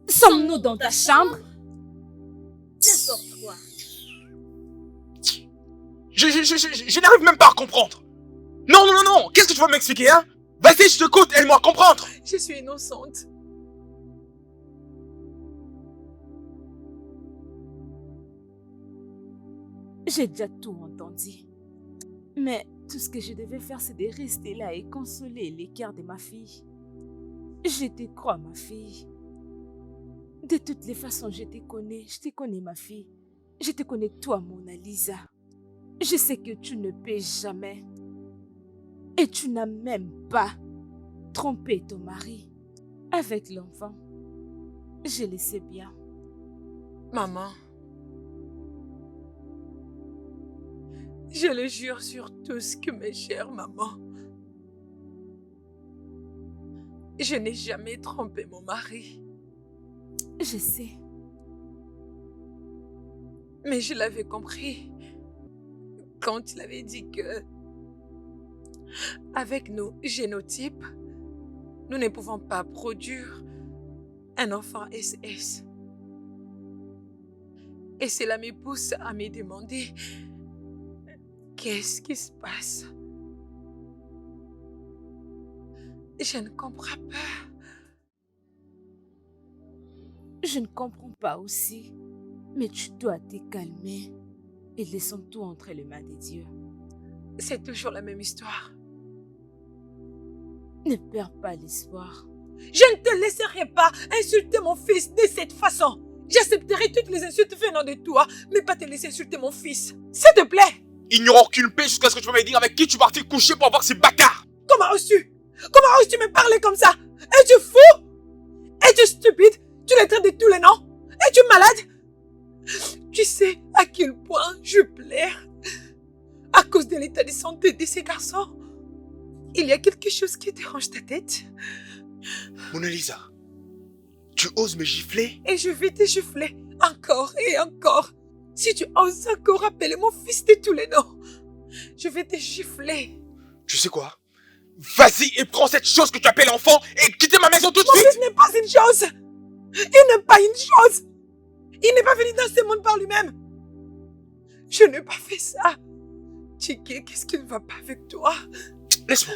Sommes-nous dans ta chambre? N'importe quoi. Je n'arrive même pas à comprendre. Non, non, non, non. Qu'est-ce que tu vas m'expliquer, hein? Vas-y, je t'écoute, aide-moi à comprendre. Je suis innocente. J'ai déjà tout entendu. Mais tout ce que je devais faire, c'est de rester là et consoler l'écart de ma fille. Je te crois, ma fille. De toutes les façons, je te connais, ma fille. Je te connais, toi, Mona Lisa. Je sais que tu ne peux jamais. Et tu n'as même pas trompé ton mari avec l'enfant. Je le sais bien. Maman, je le jure sur tout ce que mes chères maman. Je n'ai jamais trompé mon mari. Je sais. Mais je l'avais compris quand il avait dit que, avec nos génotypes, nous ne pouvons pas produire un enfant SS. Et cela me pousse à me demander qu'est-ce qui se passe. Je ne comprends pas. Je ne comprends pas aussi. Mais tu dois te calmer et laissons tout entre les mains de Dieu. C'est toujours la même histoire. Ne perds pas l'espoir. Je ne te laisserai pas insulter mon fils de cette façon. J'accepterai toutes les insultes venant de toi, mais pas te laisser insulter mon fils. S'il te plaît. Il n'y aura aucune paix jusqu'à ce que tu vas me dire avec qui tu partais coucher pour avoir ces bâtards. Comment oses-tu me parler comme ça? Es-tu fou? Es-tu stupide? Tu les traites de tous les noms? Es-tu malade? Tu sais à quel point je pleure à cause de l'état de santé de ces garçons. Il y a quelque chose qui dérange ta tête. Mona Lisa, tu oses me gifler? Et je vais te gifler encore et encore. Si tu oses encore appeler mon fils de tous les noms, je vais te gifler. Tu sais quoi? Vas-y et prends cette chose que tu appelles enfant et quitte ma maison tout de Mon suite! fils n'est pas une chose. Il n'est pas une chose. Il n'est pas venu dans ce monde par lui-même. Je n'ai pas fait ça. Tchiki, qu'est-ce qui ne va pas avec toi? Laisse-moi.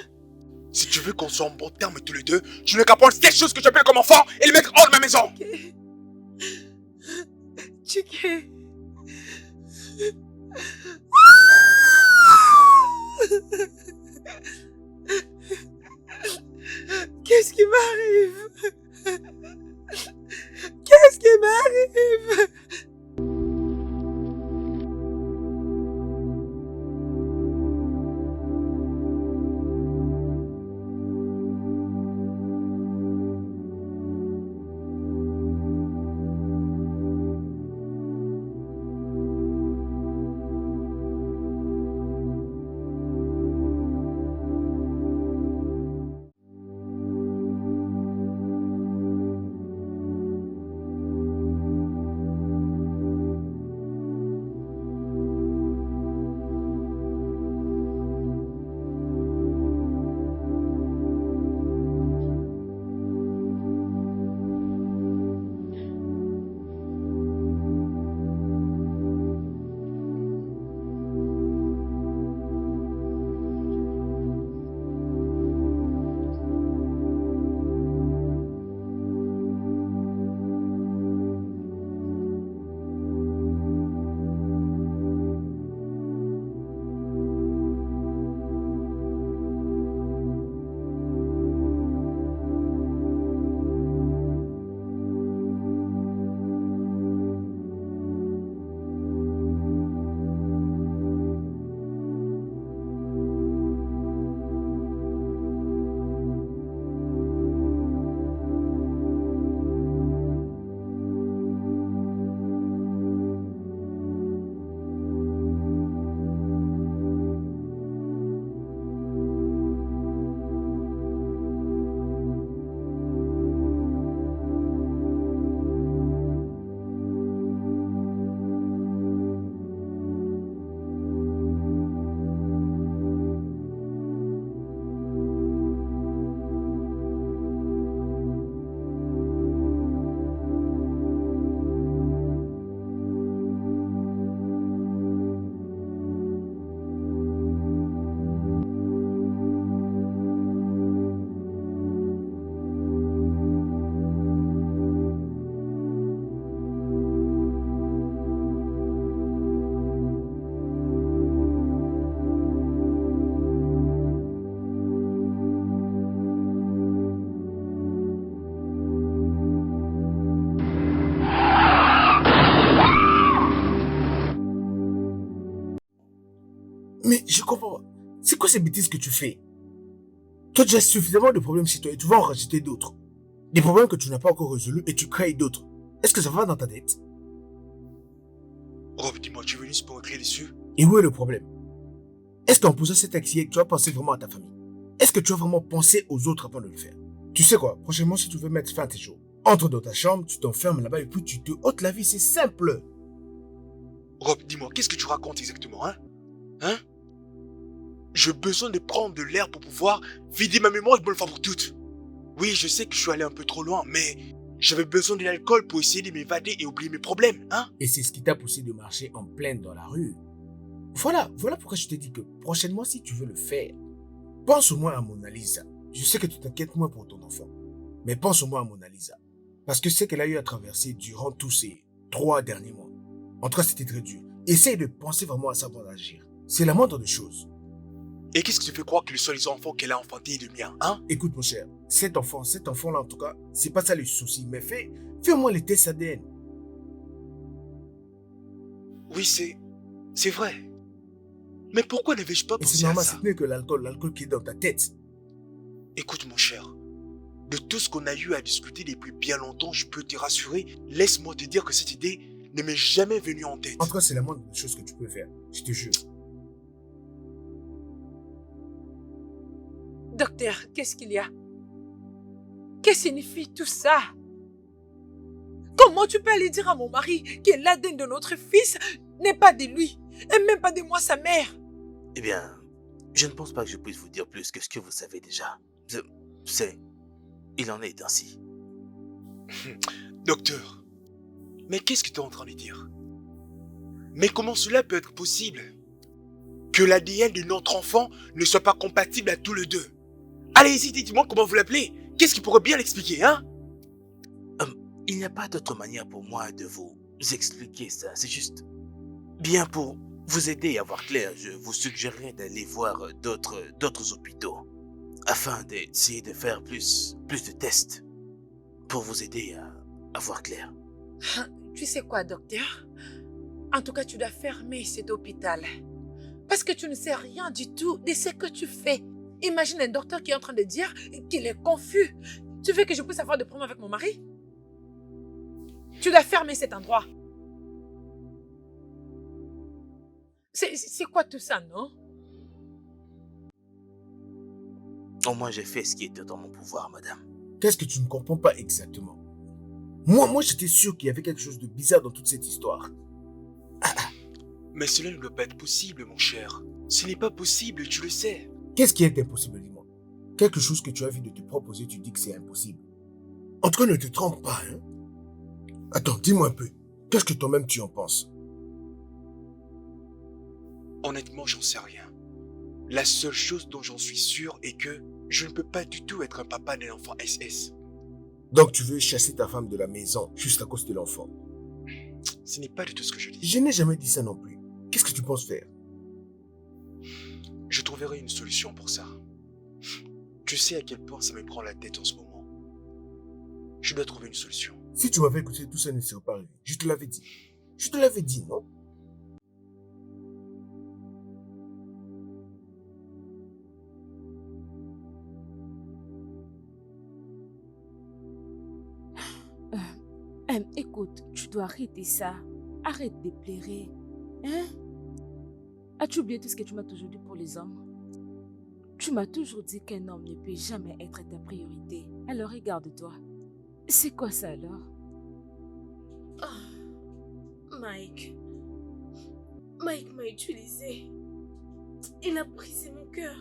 Si tu veux qu'on soit en bon terme tous les deux, tu n'as qu'à prendre cette chose que tu appelles comme enfant et le mettre hors de ma maison! Tchiki. Qu'est-ce qui m'arrive? Qu'est-ce qui m'arrive? Mais je comprends pas. C'est quoi ces bêtises que tu fais? Toi, tu as suffisamment de problèmes chez toi et tu vas en rajouter d'autres. Des problèmes que tu n'as pas encore résolus et tu crées d'autres. Est-ce que ça va dans ta tête? Rob, dis-moi, tu es venu pour me crier dessus? Et où est le problème? Est-ce qu'en posant cet accident, tu as pensé vraiment à ta famille? Est-ce que tu as vraiment pensé aux autres avant de le faire? Tu sais quoi, prochainement, si tu veux mettre fin à tes jours, entre dans ta chambre, tu t'enfermes là-bas et puis tu te ôtes la vie, c'est simple. Rob, dis-moi, qu'est-ce que tu racontes exactement, hein? Hein? J'ai besoin de prendre de l'air pour pouvoir vider ma mémoire une bonne fois pour toutes. Oui, je sais que je suis allé un peu trop loin, mais j'avais besoin de l'alcool pour essayer de m'évader et oublier mes problèmes, hein? Et c'est ce qui t'a poussé de marcher en pleine dans la rue. Voilà pourquoi je t'ai dit que prochainement, si tu veux le faire, pense au moins à Mona Lisa. Je sais que tu t'inquiètes moins pour ton enfant, mais pense au moins à Mona Lisa. Parce que c'est qu'elle a eu à traverser durant tous ces 3 derniers mois. En tout cas, c'était très dur. Essaye de penser vraiment à ça avant d'agir. C'est la moindre des choses. Et qu'est-ce qui te fait croire que le seul enfant qu'elle a enfanté est le mien, hein? Écoute, mon cher, cet enfant-là, en tout cas, c'est pas ça le souci, mais fais au moins les tests ADN. Oui, c'est vrai. Mais pourquoi n'avais-je pas Et c'est pensé à normal, ça? ce n'est que l'alcool qui est dans ta tête. Écoute, mon cher, de tout ce qu'on a eu à discuter depuis bien longtemps, je peux te rassurer, laisse-moi te dire que cette idée ne m'est jamais venue en tête. En tout cas, c'est la moindre des choses que tu peux faire, je te jure. Docteur, qu'est-ce qu'il y a? Que signifie tout ça? Comment tu peux aller dire à mon mari que l'ADN de notre fils n'est pas de lui, et même pas de moi, sa mère? Eh bien, je ne pense pas que je puisse vous dire plus que ce que vous savez déjà. Il en est ainsi. Docteur, mais qu'est-ce que tu es en train de dire? Mais comment cela peut être possible? Que l'ADN de notre enfant ne soit pas compatible à tous les deux? Allez-y, dites-moi comment vous l'appelez. Qu'est-ce qui pourrait bien l'expliquer, hein? Il n'y a pas d'autre manière pour moi de vous expliquer ça. C'est juste bien pour vous aider à voir clair. Je vous suggérerais d'aller voir d'autres hôpitaux afin d'essayer de faire plus de tests pour vous aider à voir clair. Tu sais quoi, docteur? En tout cas, tu dois fermer cet hôpital. Parce que tu ne sais rien du tout de ce que tu fais. Imagine un docteur qui est en train de dire qu'il est confus. Tu veux que je puisse avoir des problèmes avec mon mari? Tu dois fermer cet endroit. C'est quoi tout ça, non? Au moins, j'ai fait ce qui était dans mon pouvoir, madame. Qu'est-ce que tu ne comprends pas exactement? Moi, j'étais sûr qu'il y avait quelque chose de bizarre dans toute cette histoire. Mais cela ne doit pas être possible, mon cher. Ce n'est pas possible, tu le sais. Qu'est-ce qui est impossible, dis-moi? Quelque chose que tu as vu de te proposer, tu dis que c'est impossible. En tout cas, ne te trompe pas, hein? Attends, dis-moi un peu. Qu'est-ce que toi-même tu en penses? Honnêtement, j'en sais rien. La seule chose dont j'en suis sûr est que je ne peux pas du tout être un papa d'un enfant SS. Donc tu veux chasser ta femme de la maison juste à cause de l'enfant? Ce n'est pas du tout ce que je dis. Je n'ai jamais dit ça non plus. Qu'est-ce que tu penses faire? Je trouverai une solution pour ça. Tu sais à quel point ça me prend la tête en ce moment. Je dois trouver une solution. Si tu m'avais écouté, tout ça ne serait pas arrivé. Je te l'avais dit. Je te l'avais dit, non? Écoute, tu dois arrêter ça. Arrête de pleurer. Hein? As-tu oublié tout ce que tu m'as toujours dit pour les hommes? Tu m'as toujours dit qu'un homme ne peut jamais être ta priorité. Alors regarde-toi. C'est quoi ça alors? Oh, Mike. Mike m'a utilisé. Il a brisé mon cœur.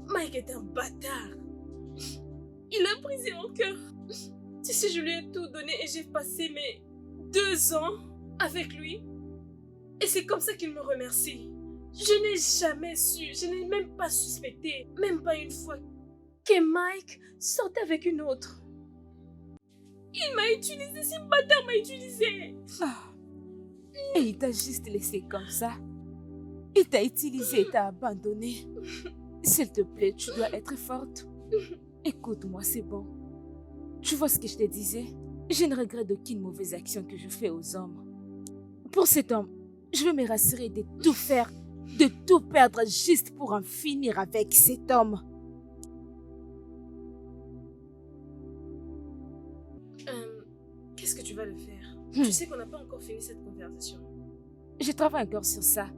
Mike est un bâtard. Il a brisé mon cœur. Tu sais, je lui ai tout donné et j'ai passé mes 2 ans avec lui. Et c'est comme ça qu'il me remercie. Je n'ai jamais su, je n'ai même pas suspecté, même pas une fois, que Mike sortait avec une autre. Il m'a utilisé, ce bâtard m'a utilisé. Ah. Et il t'a juste laissé comme ça. Il t'a utilisé et t'a abandonné. S'il te plaît, tu dois être forte. Écoute-moi, c'est bon. Tu vois ce que je te disais? Je ne regrette aucune mauvaise action que je fais aux hommes. Pour cet homme, je veux me rassurer de tout faire, de tout perdre juste pour en finir avec cet homme. Qu'est-ce que tu vas le faire? Tu sais qu'on n'a pas encore fini cette conversation. Je travaille encore sur ça.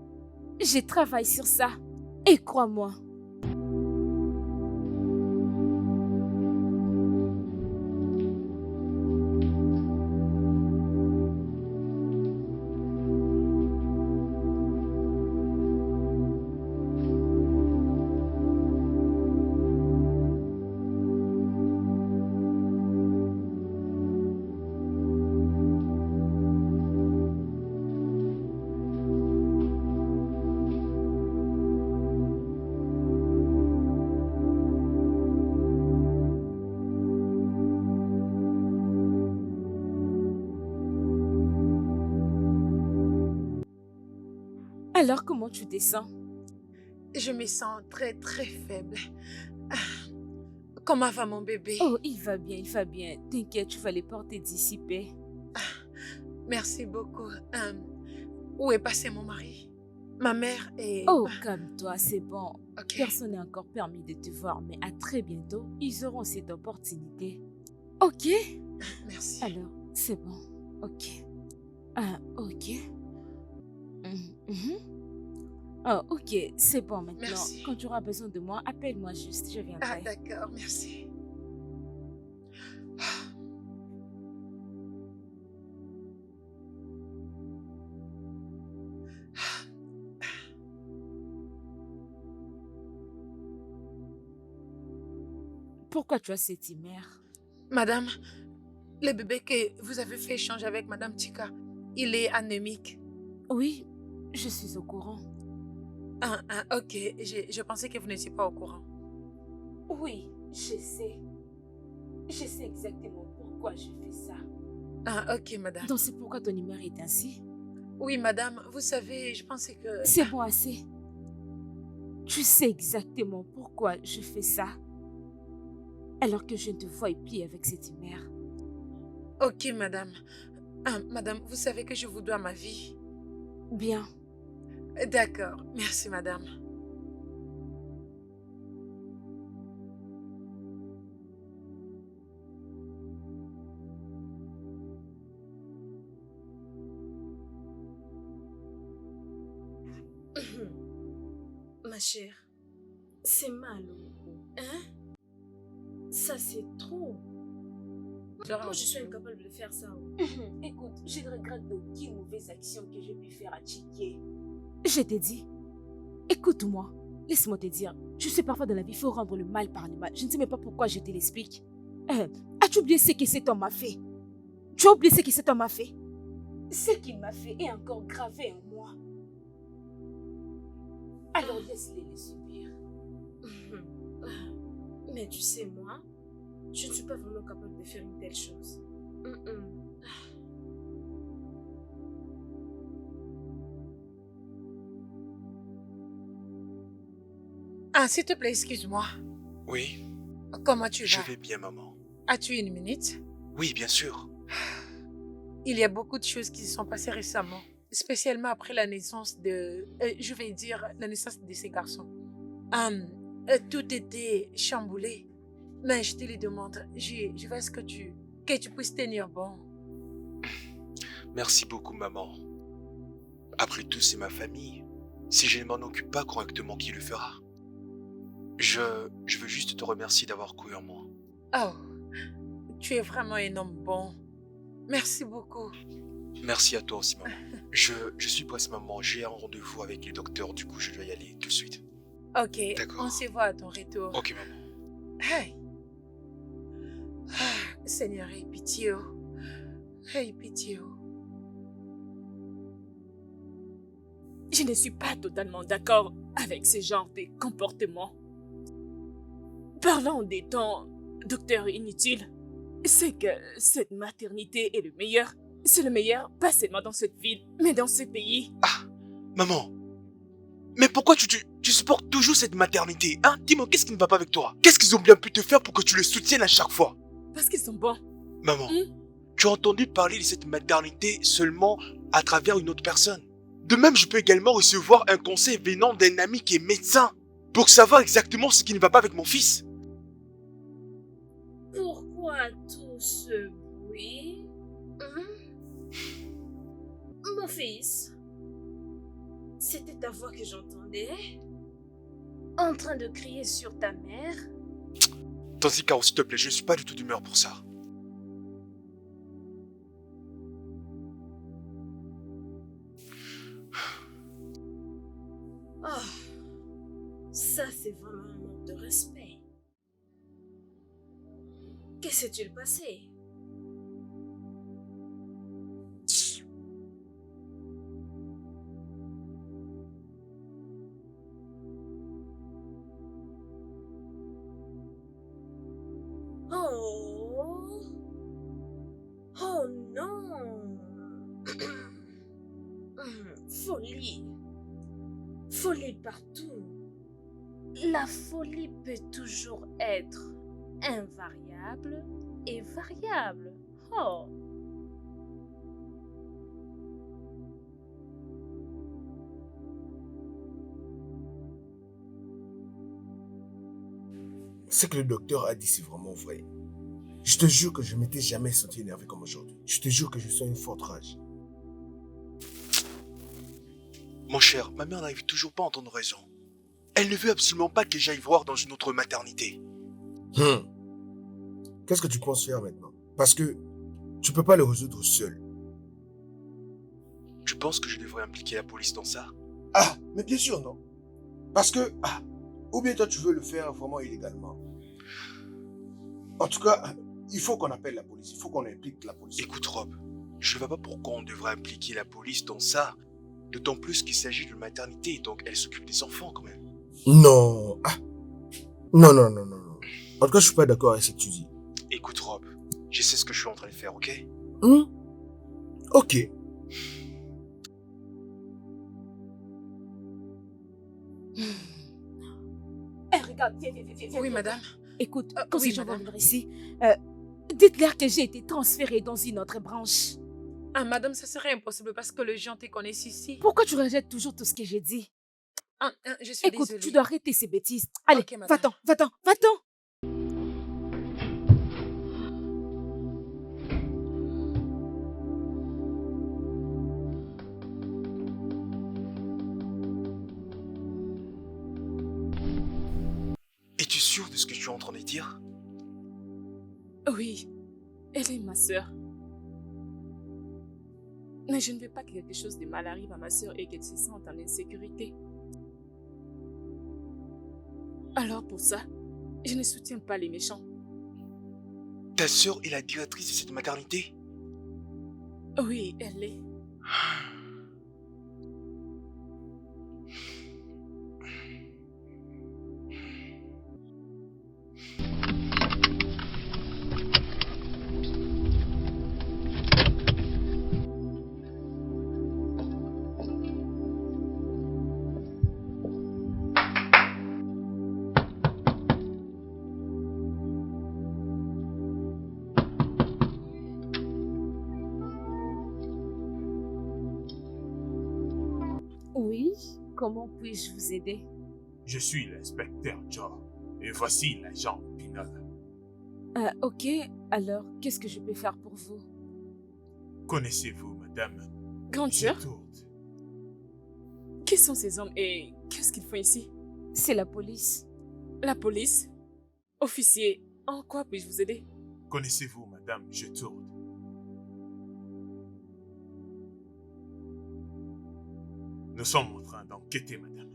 Je travaille sur ça. Et crois-moi. Alors, comment tu te sens? Je me sens très très faible. Ah, comment va mon bébé? Oh, il va bien, il va bien. T'inquiète, tu vas les porter dissipés. Merci beaucoup. Où est passé mon mari? Ma mère est... Oh, calme-toi, c'est bon. Ok. Personne n'est encore permis de te voir, mais à très bientôt, ils auront cette opportunité. Ok? Merci. Alors, c'est bon. Ok. Ah, ok. Oh, ok, c'est bon maintenant. Merci. Quand tu auras besoin de moi, appelle-moi juste, je Ah, viendrai. d'accord, merci. Pourquoi tu as cette mère? Madame, le bébé que vous avez fait échange avec Madame Tika, il est anémique. Oui, je suis au courant. Ok, je pensais que vous n'étiez pas au courant. Oui, je sais. Je sais exactement pourquoi je fais ça. Ok, madame. Donc c'est pourquoi ton humeur est ainsi? Oui, madame, vous savez, je pensais que... C'est bon assez. Tu sais exactement pourquoi je fais ça. Alors que je ne te vois plus avec cette mère. Ok, madame. Madame, vous savez que je vous dois ma vie. Bien. D'accord, merci, madame. Ma chère, c'est mal. Hein? Ça, c'est trop. Moi, je suis incapable de faire ça. Écoute, je ne regrette d'aucune mauvaise action que j'ai pu faire à Chiké. Je t'ai dit, écoute-moi, laisse-moi te dire, je sais parfois dans la vie, il faut rendre le mal par le mal. Je ne sais même pas pourquoi je te l'explique. As-tu oublié ce que cet homme m'a fait? Tu as oublié ce que cet homme m'a fait? Ce qu'il m'a fait est encore gravé en moi. Alors laisse-les les subir. Mais tu sais, moi, je ne suis pas vraiment capable de faire une telle chose. S'il te plaît, excuse-moi. Oui, Comment tu je vas? vais bien, maman. As-tu une minute? Oui, bien sûr. Il y a beaucoup de choses qui se sont passées récemment, spécialement après la naissance de... je vais dire la naissance de ces garçons. Tout était chamboulé. Mais je te le demande, je veux que tu puisses tenir bon. Merci beaucoup, maman. Après tout, c'est ma famille. Si je ne m'en occupe pas correctement, qui le fera? Je veux juste te remercier d'avoir cru en moi. Oh, tu es vraiment un homme bon. Merci beaucoup. Merci à toi aussi, maman. Je suis presque, maman. J'ai un rendez-vous avec les docteurs, du coup, je dois y aller tout de suite. Ok, D'accord. on se voit à ton retour. Ok, maman. Hey. Seigneur, aie pitié. Aie pitié. Je ne suis pas totalement d'accord avec ce genre de comportement. Parlant des temps, docteur inutile, c'est que cette maternité est le meilleur. C'est le meilleur, pas seulement dans cette ville, mais dans ce pays. Ah, maman. Mais pourquoi tu supportes toujours cette maternité, hein? Dis-moi, qu'est-ce qui ne va pas avec toi? Qu'est-ce qu'ils ont bien pu te faire pour que tu les soutiennes à chaque fois? Parce qu'ils sont bons. Maman, tu as entendu parler de cette maternité seulement à travers une autre personne. De même, je peux également recevoir un conseil venant d'un ami qui est médecin pour savoir exactement ce qui ne va pas avec mon fils. Pourquoi tout ce bruit? Mon fils, c'était ta voix que j'entendais en train de crier sur ta mère. Tanzi Caro, s'il te plaît, je ne suis pas du tout d'humeur pour ça. Oh, ça c'est vraiment un manque de respect. Que s'est-il passé? Oh, oh non. Folie. Folie partout. La folie peut toujours être invariable et variable. Oh. Ce que le docteur a dit, c'est vraiment vrai. Je te jure que je ne m'étais jamais senti énervé comme aujourd'hui. Je te jure que je sens une forte rage. Mon cher, ma mère n'arrive toujours pas à entendre raison. Elle ne veut absolument pas que j'aille voir dans une autre maternité. Qu'est-ce que tu penses faire maintenant? Parce que tu peux pas le résoudre seul. Tu penses que je devrais impliquer la police dans ça? Ah, mais bien sûr non. Parce que, ou bien toi tu veux le faire vraiment illégalement. En tout cas, il faut qu'on appelle la police, il faut qu'on implique la police. Écoute Rob, je ne vois pas pourquoi on devrait impliquer la police dans ça. D'autant plus qu'il s'agit d'une maternité, donc elle s'occupe des enfants quand même. Non. Non. En tout cas, je suis pas d'accord avec ce que tu dis. Écoute Rob, je sais ce que je suis en train de faire, ok? Ok. Regarde, viens. Oui, madame. Écoute, quand oui, ces gens vont madame. venir ici, dites-leur que j'ai été transférée dans une autre branche. Ah, madame, ça serait impossible parce que les gens te connaissent ici. Pourquoi tu rejettes toujours tout ce que j'ai dit? Je suis Écoute, désolée. tu dois arrêter ces bêtises. Allez, Ok, madame. va-t'en. Es-tu sûr de ce que tu es en train de dire? Oui, elle est ma sœur. Mais je ne veux pas que quelque chose de mal arrive à ma sœur et qu'elle se sente en insécurité. Alors pour ça, je ne soutiens pas les méchants. Ta sœur est la directrice de cette maternité? Oui, elle l'est. Oui, comment puis-je vous aider? Je suis l'inspecteur Joe et voici l'agent Pinol. Ok, alors qu'est-ce que je peux faire pour vous? Connaissez-vous madame Grande sœur, Gertrude? qui sont ces hommes et qu'est-ce qu'ils font ici? C'est la police. La police? Officier, en quoi puis-je vous aider? Connaissez-vous madame Gertrude? Nous sommes en train d'enquêter madame.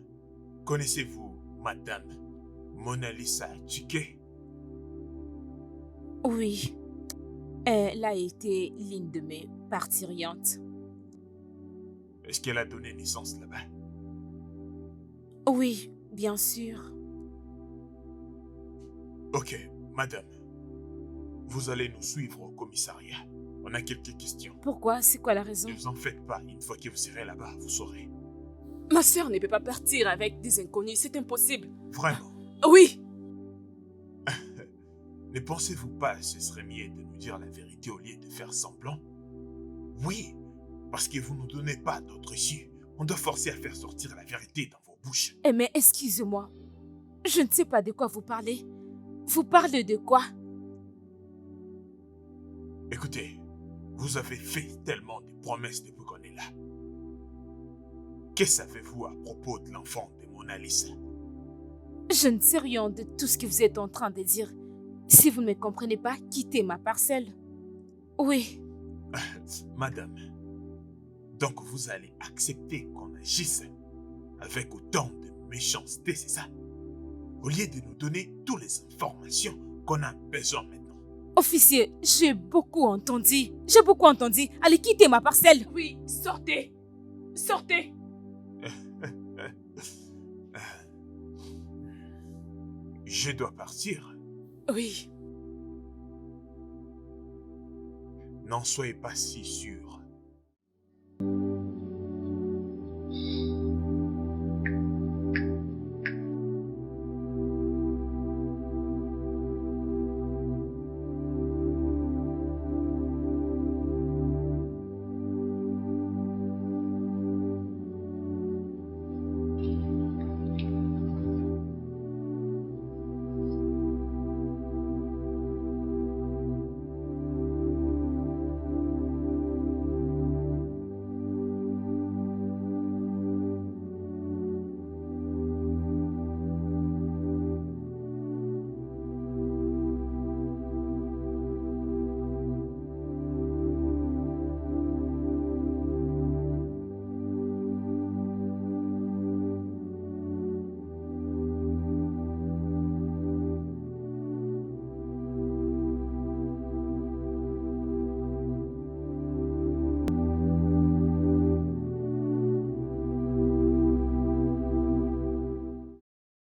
Connaissez-vous madame Mona Lisa Chike? Oui, elle a été l'une de mes parturiantes. Est-ce qu'elle a donné naissance là-bas? Oui, bien sûr. Ok, madame. Vous allez nous suivre au commissariat. On a quelques questions. Pourquoi? C'est quoi la raison? Ne vous en faites pas, une fois que vous serez là-bas, vous saurez. Ma sœur ne peut pas partir avec des inconnus, c'est impossible. Vraiment. Oui, Ne pensez-vous pas que ce serait mieux de nous dire la vérité au lieu de faire semblant? Oui, parce que vous ne nous donnez pas d'autre issue. On doit forcer à faire sortir la vérité dans vos bouches. Mais excusez-moi, je ne sais pas de quoi vous parlez. Vous parlez de quoi? Écoutez, vous avez fait tellement de promesses depuis qu'on est là. Que savez-vous à propos de l'enfant de Mona Lisa? Je ne sais rien de tout ce que vous êtes en train de dire. Si vous ne me comprenez pas, quittez ma parcelle. Oui, Madame, donc vous allez accepter qu'on agisse avec autant de méchanceté, c'est ça? Au lieu de nous donner toutes les informations qu'on a besoin maintenant. officier, j'ai beaucoup entendu. Allez, quittez ma parcelle. oui, sortez. Sortez. Je dois partir. Oui, N'en soyez pas si sûr.